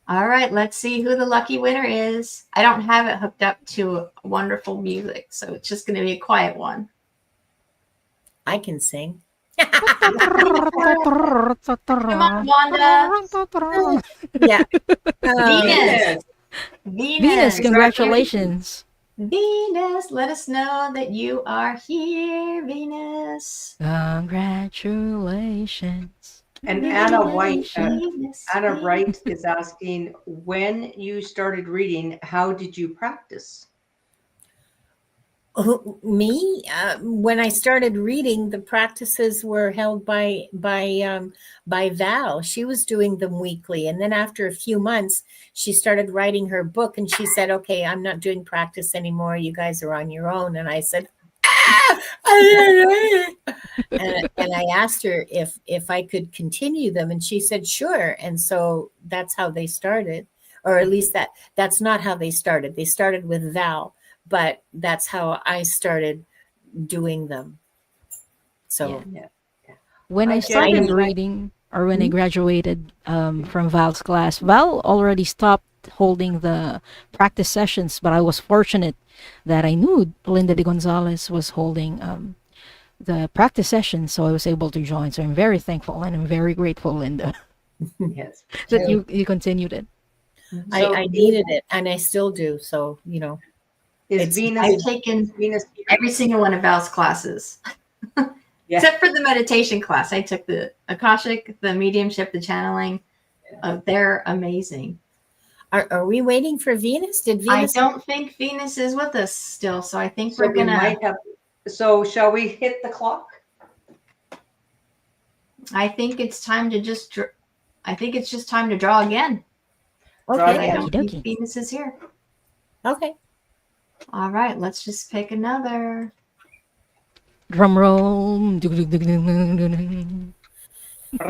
All right, let's see who the lucky winner is. I don't have it hooked up to wonderful music, so it's just going to be a quiet one. I can sing. Come on, Wanda. Yeah. Venus, congratulations. Venus, let us know that you are here, Venus. Congratulations. And Anna Wright is asking, when you started reading, how did you practice? Me, when I started reading, the practices were held by Val. She was doing them weekly, and then after a few months, she started writing her book, and she said, "Okay, I'm not doing practice anymore. You guys are on your own." And I said, and I asked her if I could continue them, and she said, "Sure." And so that's how they started, or at least that's not how they started. They started with Val. But that's how I started doing them. So when I started reading, or when I graduated from Val's class, Val already stopped holding the practice sessions, but I was fortunate that I knew Linda de Gonzalez was holding the practice sessions, so I was able to join. So I'm very thankful and I'm very grateful, Linda, Yes, that you continued it. I needed it, and I still do. So Is Venus? I've taken every single one of Val's classes, except for the meditation class. I took the Akashic, the mediumship, the channeling. They're amazing. Are we waiting for Venus? Did Venus? I don't think Venus is with us still, so I think So we're gonna. we might have So shall we hit the clock? I think it's time to just. I think it's just time to draw again. Draw Okay. I again. don't think Venus is here. Okay. All right, let's just pick another. Drum roll.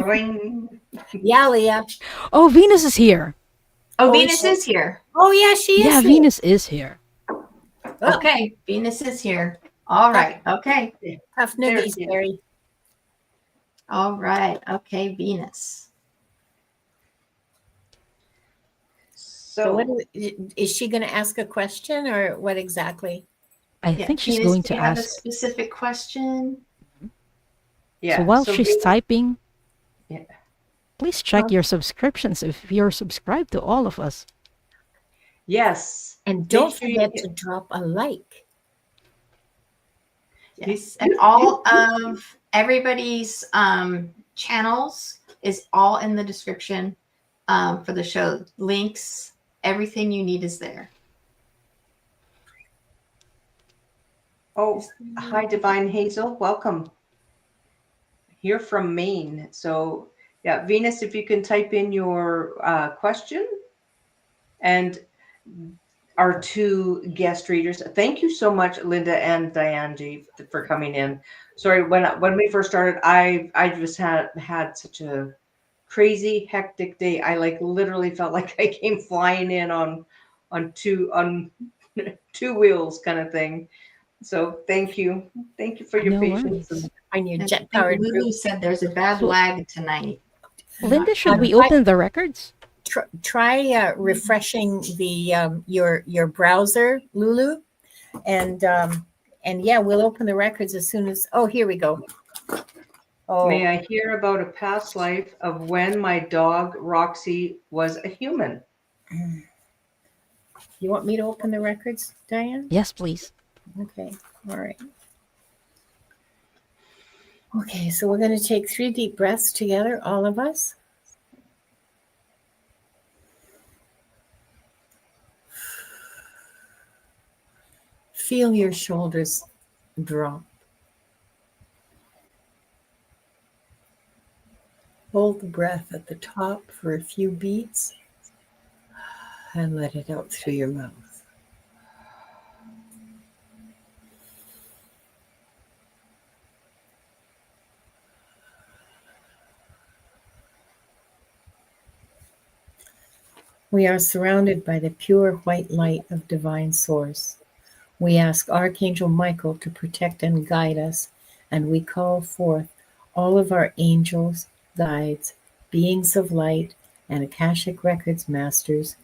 Ring. Yeah, Leah. Oh, Venus is here. Oh, Oh, Venus so- is here. Oh, yeah, she is. Yeah, here. Venus is here. Oh, Okay, Venus is here. All right. Okay. tough There noogies, she is. Barry. All right. Okay, Venus. So, So is she going to ask a question or what exactly? I Yeah, think she's Venus, going do to you have a ask. specific question? yeah. So while so she's Venus- typing, Yeah. please check your subscriptions if you're subscribed to all of us. Yes. And don't sure you forget get- to drop a like. Yes. And all of everybody's channels is all in the description for the show. Links, everything you need is there. Oh, hi, Divine Hazel. Welcome. Here from Maine. So, yeah, Venus, if you can type in your question, and our two guest readers. Thank you so much, Linda and Diane G, for coming in. Sorry, when we first started, I just had such a crazy hectic day. I like literally felt like I came flying in on two wheels kind of thing. So thank you for your No patience. worries. On your And I jet think powered Lulu said there's a bad So- lag tonight. Linda, should we I- open the records? Try refreshing the your browser, Lulu, and yeah, we'll open the records as soon as. Oh, here we go. Oh, May I hear about a past life of when my dog Roxy was a human? you want me to open the records, Diane? Yes, please. Okay, all right. Okay, so we're going to take 3 deep breaths together, all of us. Feel your shoulders drop. Hold the breath at the top for a few beats and let it out through your mouth. We are surrounded by the pure white light of divine source. We ask Archangel Michael to protect and guide us, and we call forth all of our angels, guides, beings of light, and Akashic Records masters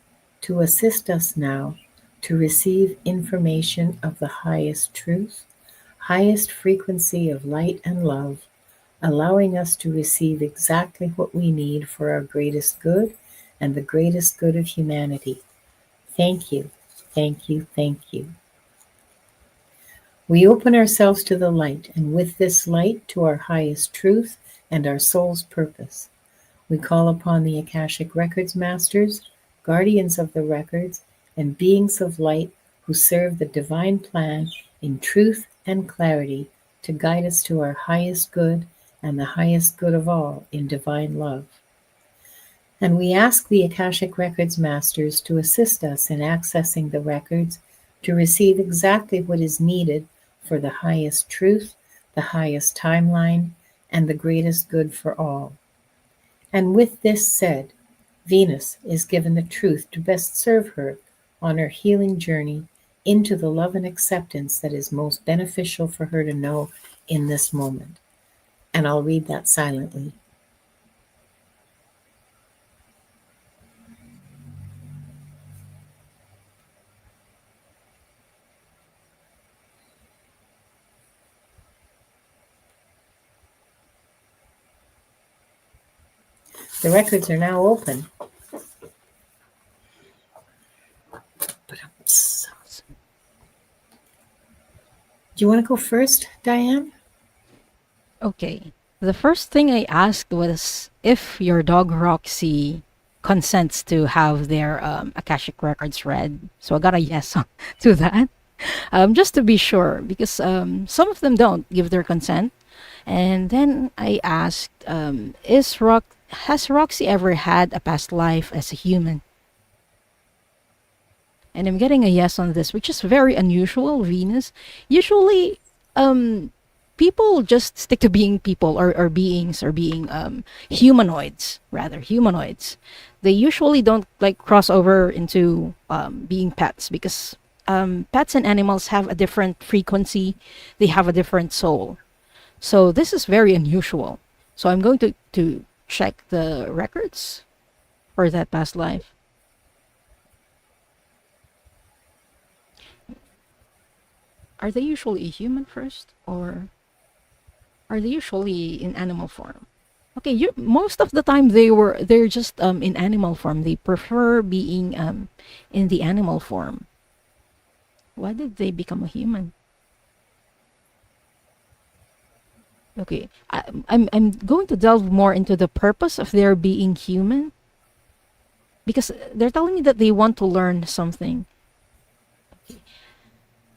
to assist us now to receive information of the highest truth, highest frequency of light and love, allowing us to receive exactly what we need for our greatest good and the greatest good of humanity. Thank you, thank you, thank you. We open ourselves to the light, and with this light to our highest truth and our soul's purpose. We call upon the Akashic Records masters, guardians of the records, and beings of light who serve the divine plan in truth and clarity to guide us to our highest good and the highest good of all in divine love. And we ask the Akashic Records masters to assist us in accessing the records to receive exactly what is needed for the highest truth, the highest timeline, and the greatest good for all. And with this said, Venus is given the truth to best serve her on her healing journey into the love and acceptance that is most beneficial for her to know in this moment. And I'll read that silently. The records are now open. Do you want to go first, Diane? Okay. The first thing I asked was if your dog Roxy consents to have their Akashic Records read. So I got a yes to that. just to be sure, because some of them don't give their consent. And then I asked, has Roxy ever had a past life as a human? And I'm getting a yes on this, which is very unusual, Venus. Usually, um, people just stick to being people, or beings, or being humanoids, rather, humanoids. They usually don't like cross over into being pets, because pets and animals have a different frequency, they have a different soul. So this is very unusual. So I'm going to check the records for that past life. Are they usually a human first, or are they usually in animal form? Okay, most of the time they're just in animal form. They prefer being in the animal form. Why did they become a human? Okay, I'm going to delve more into the purpose of their being human, because they're telling me that they want to learn something.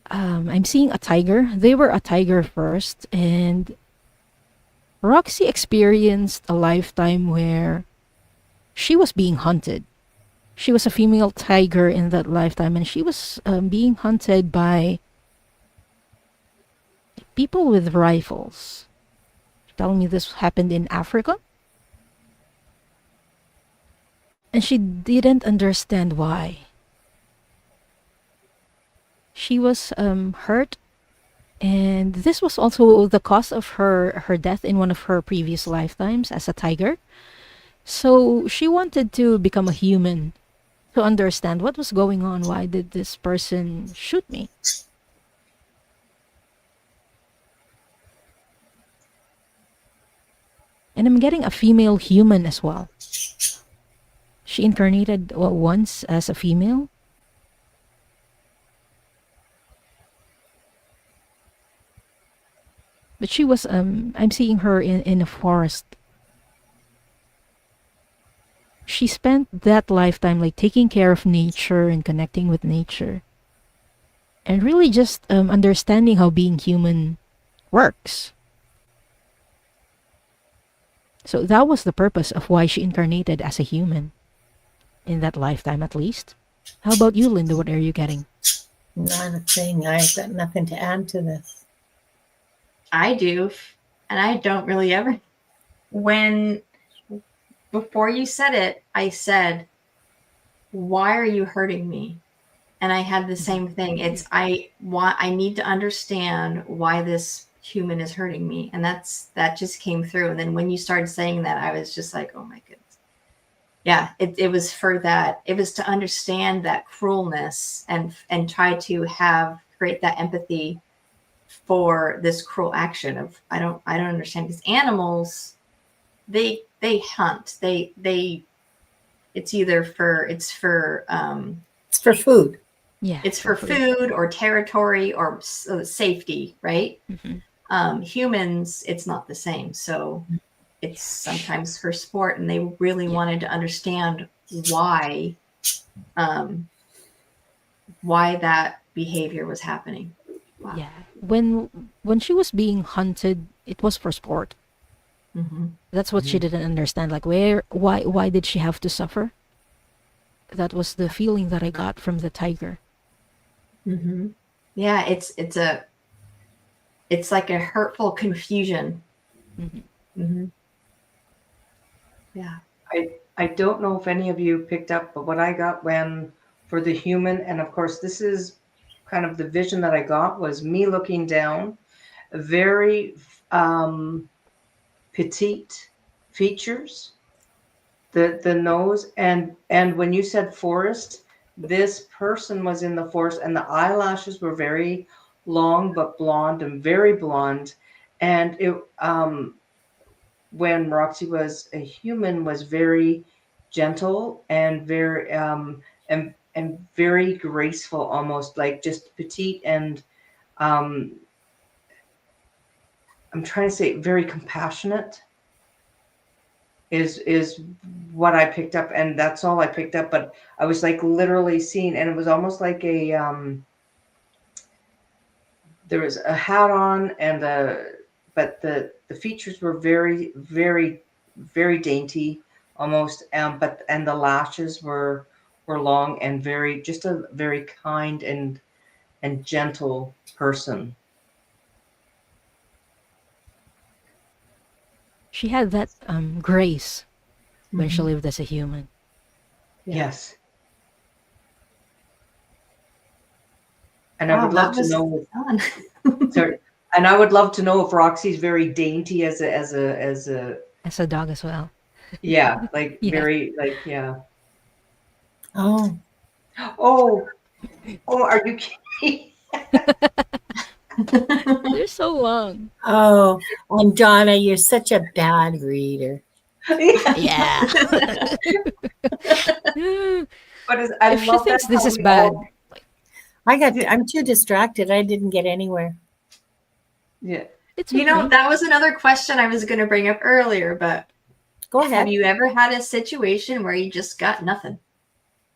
I'm seeing a tiger. They were a tiger first, and Roxy experienced a lifetime where she was being hunted. She was a female tiger in that lifetime, and she was being hunted by people with rifles. Telling me this happened in Africa, and she didn't understand why. She was hurt, and this was also the cause of her death in one of her previous lifetimes as a tiger. So she wanted to become a human to understand what was going on. Why did this person shoot me? And I'm getting a female human as well. She incarnated once as a female. But she was, I'm seeing her in a forest. She spent that lifetime like taking care of nature and connecting with nature. And really just understanding how being human works. So that was the purpose of why she incarnated as a human. In that lifetime, at least. How about you, Linda? What are you getting? Not a thing. I've got nothing to add to this. I do, and I don't really ever. Before you said it, I said, "Why are you hurting me?" And I had the same thing. I need to understand why this human is hurting me, and that just came through. And then when you started saying that, I was just like, "Oh my goodness." Yeah, it was for that. It was to understand that cruelness and try to create that empathy for this cruel action of I don't understand, because animals they hunt. They it's either for It's for food. Yeah. it's for food or territory or safety, right? Humans, it's not the same. So it's sometimes for sport, and they really wanted to understand why that behavior was happening. Wow. Yeah. When she was being hunted, it was for sport. That's what she didn't understand. Like why did she have to suffer? That was the feeling that I got from the tiger. Yeah, it's like a hurtful confusion. Yeah. I don't know if any of you picked up, but what I got for the human, and of course this is kind of the vision that I got, was me looking down, very petite features, the nose, and when you said forest, this person was in the forest, and the eyelashes were very long but blonde, and very blonde, and it when Roxy was a human, was very gentle and very and very graceful, almost like just petite, and I'm trying to say very compassionate is what I picked up, and that's all I picked up. But I was like literally seeing, and it was almost like a there was a hat on, and but the features were very, very, very dainty, almost. But the lashes were long and just a very kind and gentle person. She had that grace when she Mhm. lived as a human. Yeah. Yes. And I Wow, would love that to was know. fun. Sorry, and I would love to know if Roxy's very dainty as a As a dog as well. yeah, like Yes. very like yeah. Oh, Oh, are you kidding? They're so long. oh, and Donna, you're such a bad reader. Yeah. But I If she love that thinks this how is we bad, all I'm too distracted. I didn't get anywhere. yeah. it's You know, okay. that was another question I was going to bring up earlier, but Go have ahead. you ever had a situation where you just got nothing?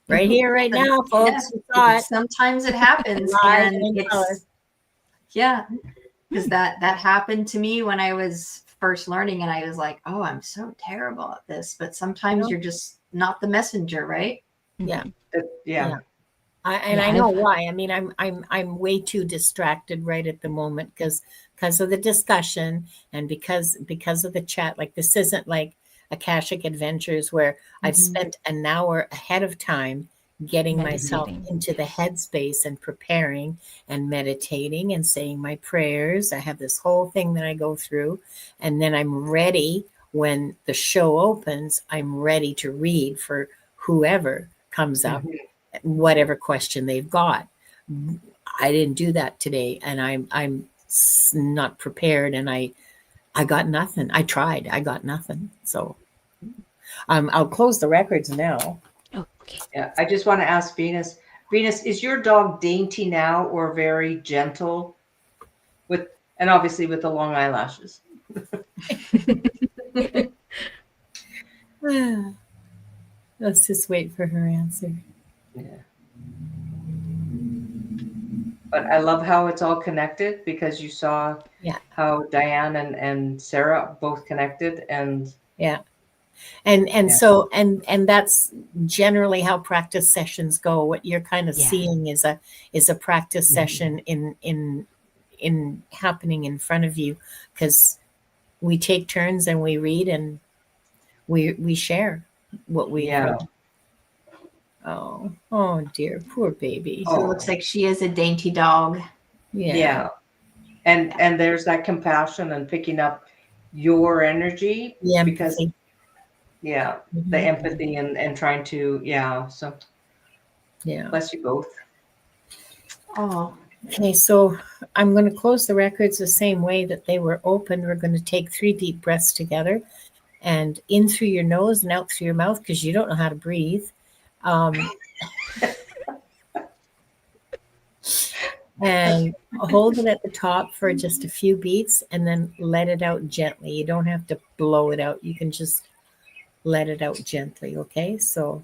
Right here, right now, folks. Yeah. You saw it. Sometimes it happens, Live and and in color. it's because that happened to me when I was first learning, and I was like, oh, I'm so terrible at this. But sometimes you're just not the messenger, right? Yeah. Yeah. I know why. I mean, I'm way too distracted right at the moment because of the discussion and because of the chat. Like this isn't like Akashic Adventures where I've spent an hour ahead of time getting myself Meditating. into the headspace and preparing and meditating and saying my prayers. I have this whole thing that I go through, and then I'm ready when the show opens. I'm ready to read for whoever comes up, whatever question they've got. I didn't do that today, and I'm not prepared, and I got nothing. I tried, I got nothing. So I'll close the records now. Okay. Yeah. I just want to ask Venus. Venus, is your dog dainty now or very gentle? And obviously with the long eyelashes. Let's just wait for her answer. Yeah. But I love how it's all connected because you saw how Diane and Sara both connected and so that's generally how practice sessions go. What you're kind of seeing is a practice session in happening in front of you, because we take turns and we read and we share what we read. Oh dear, poor baby. So it looks like she is a dainty dog. Yeah. And there's that compassion and picking up your energy because the empathy and trying to so bless you both. Oh, okay, so I'm going to close the records the same way that they were open. We're going to take 3 deep breaths together, and in through your nose and out through your mouth, because you don't know how to breathe. And hold it at the top for just a few beats and then let it out gently. You don't have to blow it out. You can just let it out gently. Okay, so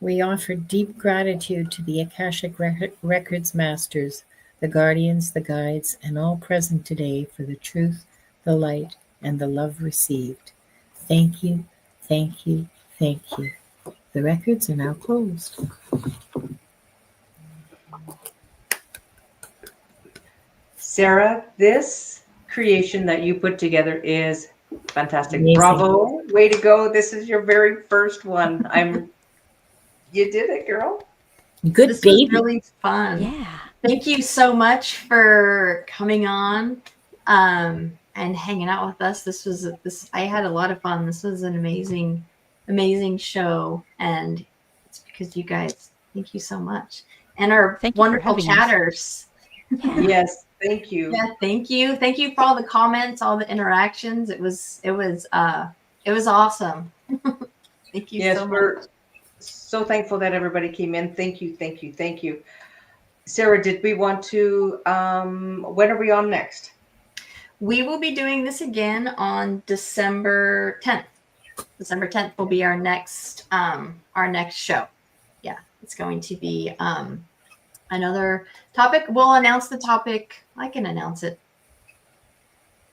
we offer deep gratitude to the Akashic Records masters, the guardians, the guides, and all present today for the truth, the light, and the love received. Thank you, thank you, thank you. The records are now closed. Sara, this creation that you put together is fantastic. Amazing. Bravo. Way to go. This is your very first one. You did it, girl. Good this baby. was really fun. Yeah. Thank you so much for coming on and hanging out with us. I had a lot of fun. This was an amazing show, and it's because you guys. Thank you so much, and our wonderful chatters. Yes, Thank you. Yeah, thank you. Thank you for all the comments, all the interactions. It was awesome. Thank you Yes, so much. we're so thankful that everybody came in. Thank you, thank you, thank you. Sarah, did we want to, when are we on next? We will be doing this again on December 10th. December 10th will be our next show. Yeah, it's going to be another topic. We'll announce the topic. I can announce it.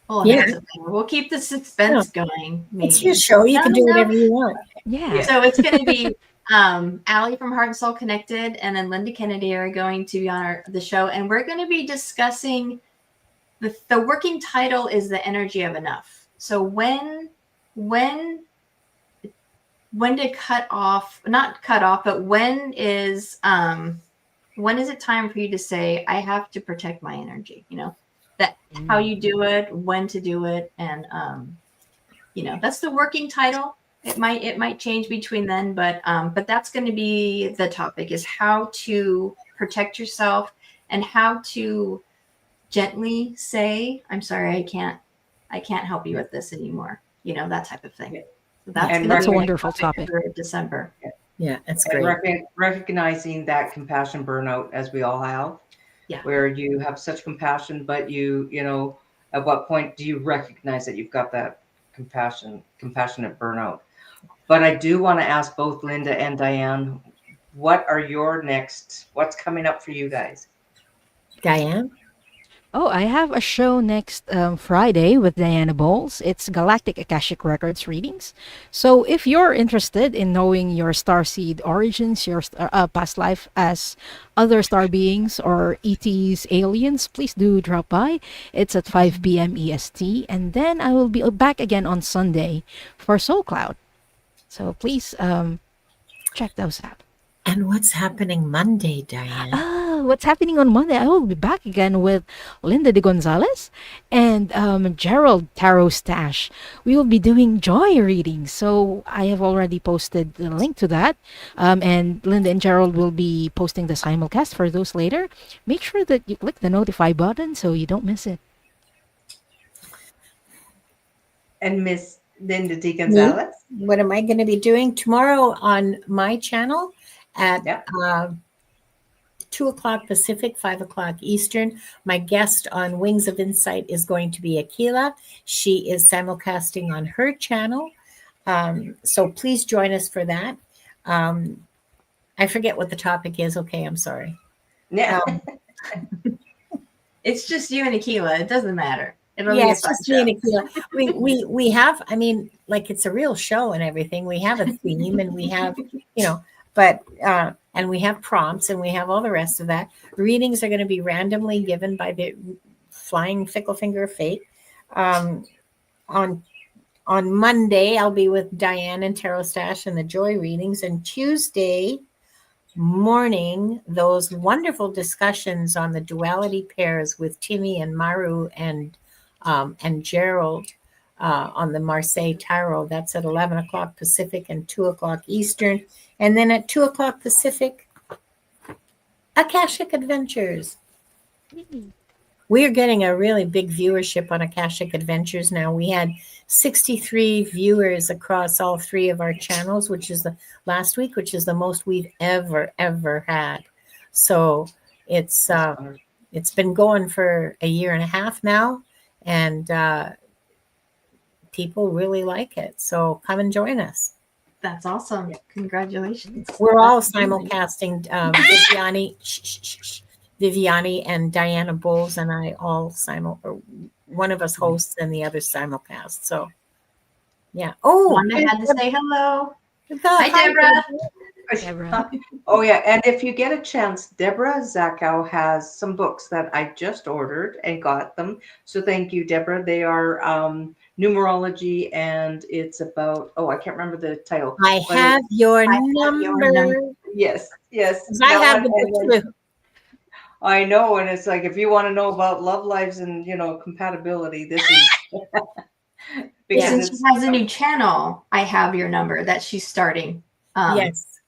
We'll announce it later. We'll keep the suspense going. Maybe. It's your show. You can do whatever you want. Yeah. So it's going to be Allie from Heart and Soul Connected and then Linda Kennedy are going to be on the show. And we're going to be discussing the working title is The Energy of Enough. So when to cut off, not cut off, but when is it time for you to say, I have to protect my energy, that how you do it, when to do it. And, that's the working title. It might change between then, but that's going to be the topic, is how to protect yourself and how to gently say, I'm sorry, I can't help you with this anymore. that type of thing. So that's a wonderful topic for December. Yeah, that's great. Recognizing that compassion burnout, as we all have, where you have such compassion, but you at what point do you recognize that you've got that compassionate burnout? But I do want to ask both Linda and Diane, what's coming up for you guys? Diane? Oh, I have a show next Friday with Diana Bowles. It's Galactic Akashic Records readings. So if you're interested in knowing your starseed origins, your past life as other star beings or ETs, aliens, please do drop by. It's at 5 p.m. EST. And then I will be back again on Sunday for Soul Cloud. So please check those out. And what's happening Monday, Diane? What's happening on Monday? I will be back again with Linda de Gonzalez and Gerald Tarot Stash. We will be doing joy readings. So I have already posted the link to that. And Linda and Gerald will be posting the simulcast for those later. Make sure that you click the notify button so you don't miss it. And Miss Linda de Gonzalez? What am I going to be doing tomorrow on my channel at 2 o'clock Pacific, 5 o'clock Eastern? My guest on Wings of Insight is going to be Akila. She is simulcasting on her channel. So please join us for that. I forget what the topic is. Okay, I'm sorry. Yeah. It's just you and Akila. It doesn't matter. It's just me and Akila. We have, it's a real show and everything. We have a theme and we have, but and we have prompts and we have all the rest of that. Readings are going to be randomly given by the flying fickle finger of fate. On Monday, I'll be with Diane and Tarot Stash and the Joy readings, and Tuesday morning, those wonderful discussions on the duality pairs with Timmy and Maru and Gerald on the Marseille Tarot. That's at 11 o'clock Pacific and 2 o'clock Eastern. And then at 2 o'clock Pacific, Akashic Adventures. We're getting a really big viewership on Akashic Adventures now. We had 63 viewers across all three of our channels, which is the last week, which is the most we've ever had. So it's been going for a year and a half now, and people really like it. So come and join us. That's awesome. Congratulations. We're all simulcasting. Viviani and Diana Bowles and I all one of us hosts and the other simulcast. So, yeah. Oh, Wanda had to say hello. Hi, Deborah. Oh, yeah. And if you get a chance, Deborah Zachow has some books that I just ordered and got them. So thank you, Deborah. They are numerology, and it's about, I can't remember the title. I have your number. Yes. I have the book too. I know, and it's like, if you want to know about love lives and compatibility, this is because since she has a new channel, I have your number that she's starting. Yes.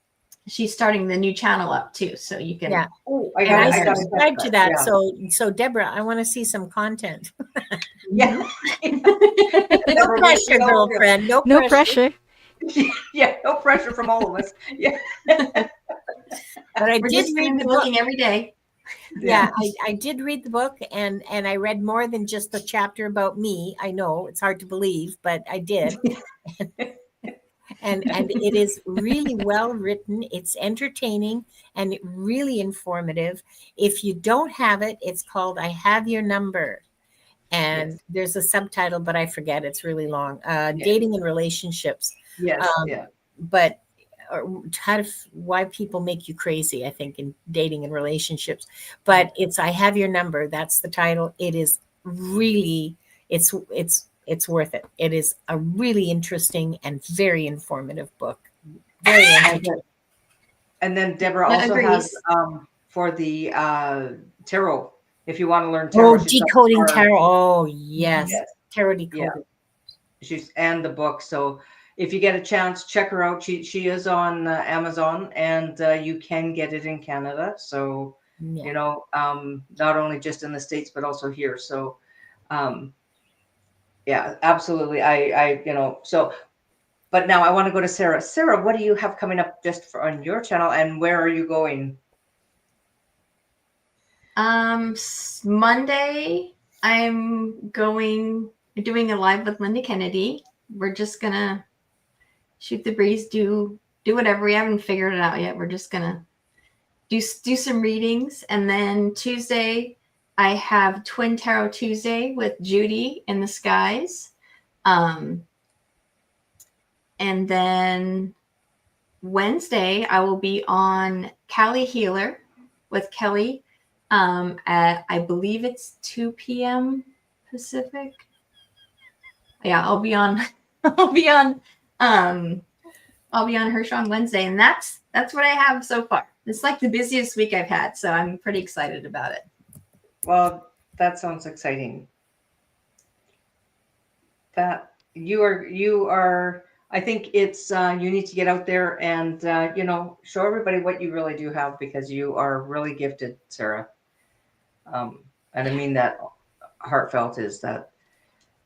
she's starting the new channel up too, so you can. Yeah. Oh, And I I got subscribe to that. Yeah. So Deborah, I want to see some content. Yeah. No pressure, girlfriend. No No pressure. pressure. Yeah, no pressure from all of us. Yeah. But I We're did just read gonna the be book. looking every day. Yeah, I did read the book, and I read more than just the chapter about me. I know it's hard to believe, but I did. And it is really well written. It's entertaining and really informative. If you don't have it, it's called I Have Your Number. And Yes. there's a subtitle, but I forget. It's really long. Yes. Dating and relationships. Yes. Yeah. But why people make you crazy, I think, in dating and relationships. But it's I Have Your Number. That's the title. It is really, it's worth it. It is a really interesting and very informative book. Very entertaining. And then Deborah also has for the tarot. If you want to learn Oh, tarot, decoding tarot. Oh, yes. Tarot decoding. Yeah. She's and the book. So if you get a chance, check her out. She is on Amazon, and you can get it in Canada. So you know, not only just in the States but also here. So yeah, absolutely. I you know, so. But now I want to go to Sara. Sara, what do you have coming up just on your channel, and where are you going? Monday, I'm doing a live with Linda Kennedy. We're just gonna shoot the breeze, do whatever. We haven't figured it out yet. We're just gonna do some readings, and then Tuesday, I have Twin Tarot Tuesday with Judy in the Skies. And then Wednesday, I will be on Cali Healer with Kelly at, I believe it's 2 p.m. Pacific. Yeah, I'll be on I'll be on her show on Wednesday, and that's what I have so far. It's like the busiest week I've had, so I'm pretty excited about it. Well, that sounds exciting. That you are I think it's you need to get out there and you know, show everybody what you really do have, because you are really gifted, Sara. And I mean that heartfelt, is that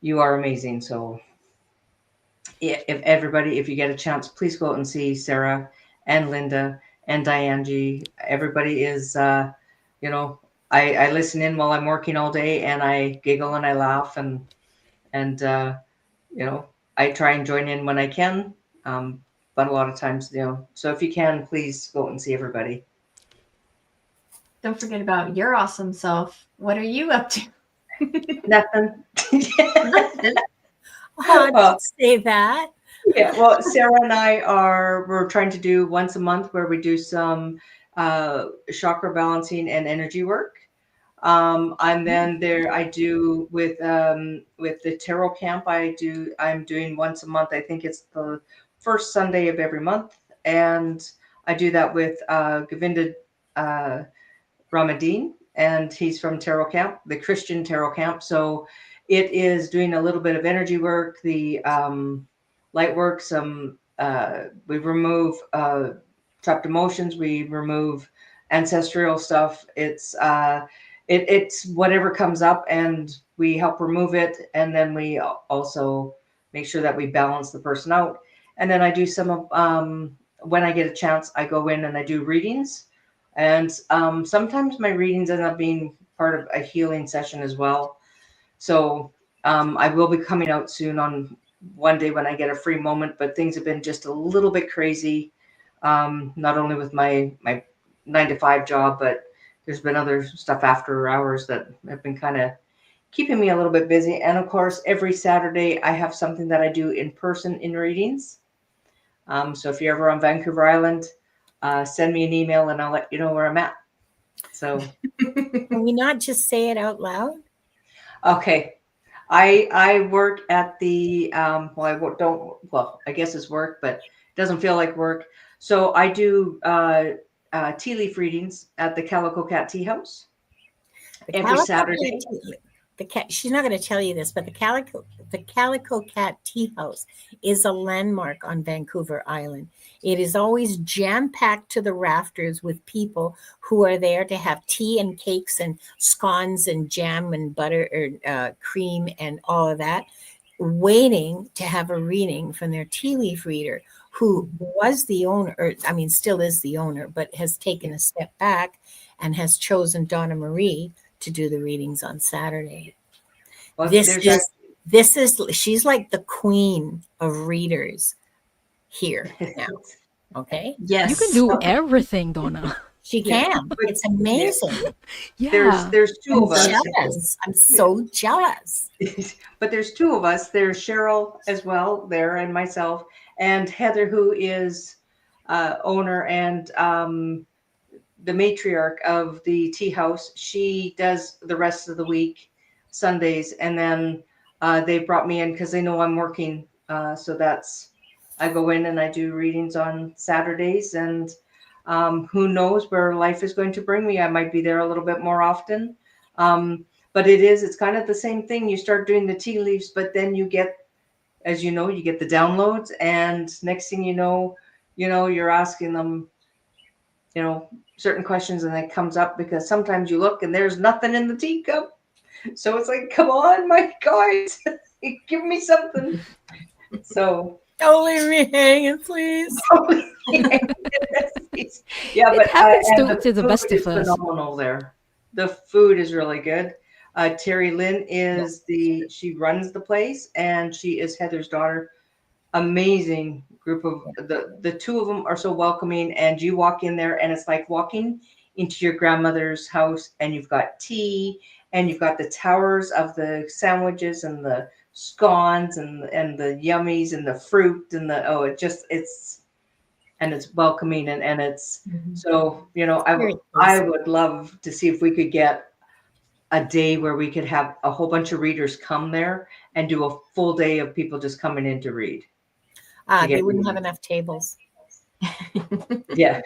you are amazing. So if you get a chance, please go out and see Sara and Linda and Diane G. Everybody is you know, I listen in while I'm working all day, and I giggle and I laugh, and you know, I try and join in when I can, but a lot of times, you know, so if you can, please go out and see everybody. Don't forget about your awesome self. What are you up to? Nothing. Oh, don't say that. Yeah, well, Sara and we're trying to do once a month where we do some chakra balancing and energy work. And then I do with the tarot camp, I'm doing once a month. I think it's the first Sunday of every month. And I do that with Govinda Ramadeen, and he's from Tarot Camp, the Christian Tarot Camp. So it is doing a little bit of energy work, the light work, we remove trapped emotions, we remove ancestral stuff. It's whatever comes up, and we help remove it, and then we also make sure that we balance the person out. And then I do some of when I get a chance, I go in and I do readings, and sometimes my readings end up being part of a healing session as well. So I will be coming out soon on one day when I get a free moment, but things have been just a little bit crazy, not only with my 9-to-5 job, but there's been other stuff after hours that have been kind of keeping me a little bit busy. And of course, every Saturday I have something that I do in person in readings. So if you're ever on Vancouver Island, send me an email and I'll let you know where I'm at. So can we not just say it out loud? Okay. I work at the I guess it's work, but it doesn't feel like work. So I do tea leaf readings at the Calico Cat Tea House every Saturday. the cat, she's not going to tell you this, but the Calico Cat Tea House is a landmark on Vancouver Island. It is always jam-packed to the rafters with people who are there to have tea and cakes and scones and jam and butter or cream and all of that, waiting to have a reading from their tea leaf reader, who was the owner, or I mean, still is the owner, but has taken a step back and has chosen Donna Marie to do the readings on Saturday. Well, She's like the queen of readers here now. Okay. Yes. You can do everything, Donna. She can. It's amazing. Yeah. There's two of us. Jealous. I'm so jealous. But there's two of us. There's Cheryl as well there, and myself, and Heather, who is owner and the matriarch of the tea house. She does the rest of the week, Sundays, and then they brought me in because they know I'm working. So I go in and I do readings on Saturdays, and who knows where life is going to bring me. I might be there a little bit more often. But it's kind of the same thing. You start doing the tea leaves, but then you get, as you know, you get the downloads, and next thing you know, you're asking them, certain questions, and it comes up because sometimes you look and there's nothing in the teacup. So it's like, come on, my guys, give me something. So don't leave me hanging, please. Yeah, it but happens to the best of us. Phenomenal there. The food is really good. Terry Lynn she runs the place, and she is Heather's daughter. Amazing group of the two of them are so welcoming, and you walk in there and it's like walking into your grandmother's house, and you've got tea, and you've got the towers of the sandwiches and the scones and the yummies and the fruit and it's welcoming, and it's so I would love to see if we could get a day where we could have a whole bunch of readers come there and do a full day of people just coming in to read. They wouldn't have enough tables. Yeah.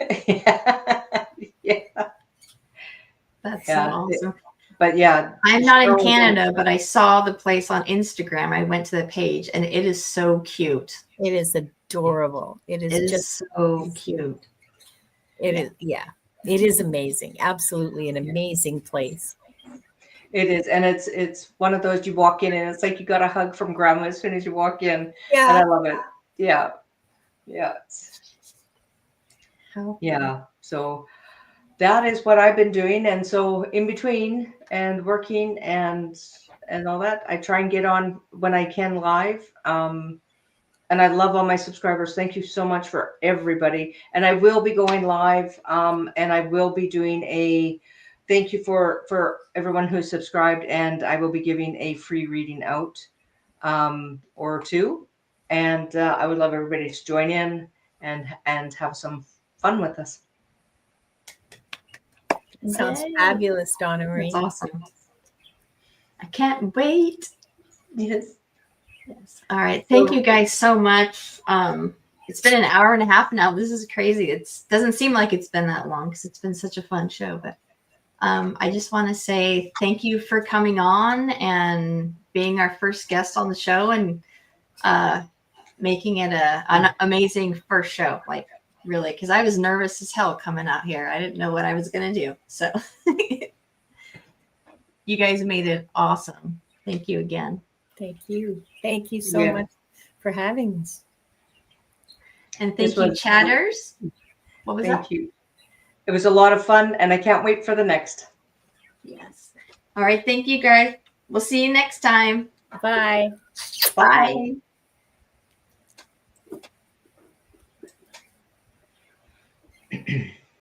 Yeah. That's so awesome. But yeah. I'm not in Canada, but I saw the place on Instagram. I went to the page, and it is so cute. It is adorable. It is just so cute. It is, yeah. It is amazing. Absolutely an amazing place. It is, and it's one of those you walk in and it's like you got a hug from grandma as soon as you walk in. Yeah. And I love it. Yeah. Yeah. Yeah. So that is what I've been doing. And so in between and working and all that, I try and get on when I can live. And I love all my subscribers. Thank you so much for everybody. And I will be going live, and I will be doing a thank you for everyone who's subscribed, and I will be giving a free reading out or two. And I would love everybody to join in and have some fun with us. Sounds fabulous, Donna Marie. That's awesome. I can't wait. Yes. All right. Thank you guys so much. It's been an hour and a half now. This is crazy. It doesn't seem like it's been that long because it's been such a fun show. But I just want to say thank you for coming on and being our first guest on the show and making it an amazing first show. Like, really, because I was nervous as hell coming out here. I didn't know what I was going to do. So you guys made it awesome. Thank you again. Thank you. Thank you so much for having us. And thank you, chatters. What was that? Thank you. It was a lot of fun, and I can't wait for the next. Yes. All right. Thank you, guys. We'll see you next time. Bye. Bye. Bye.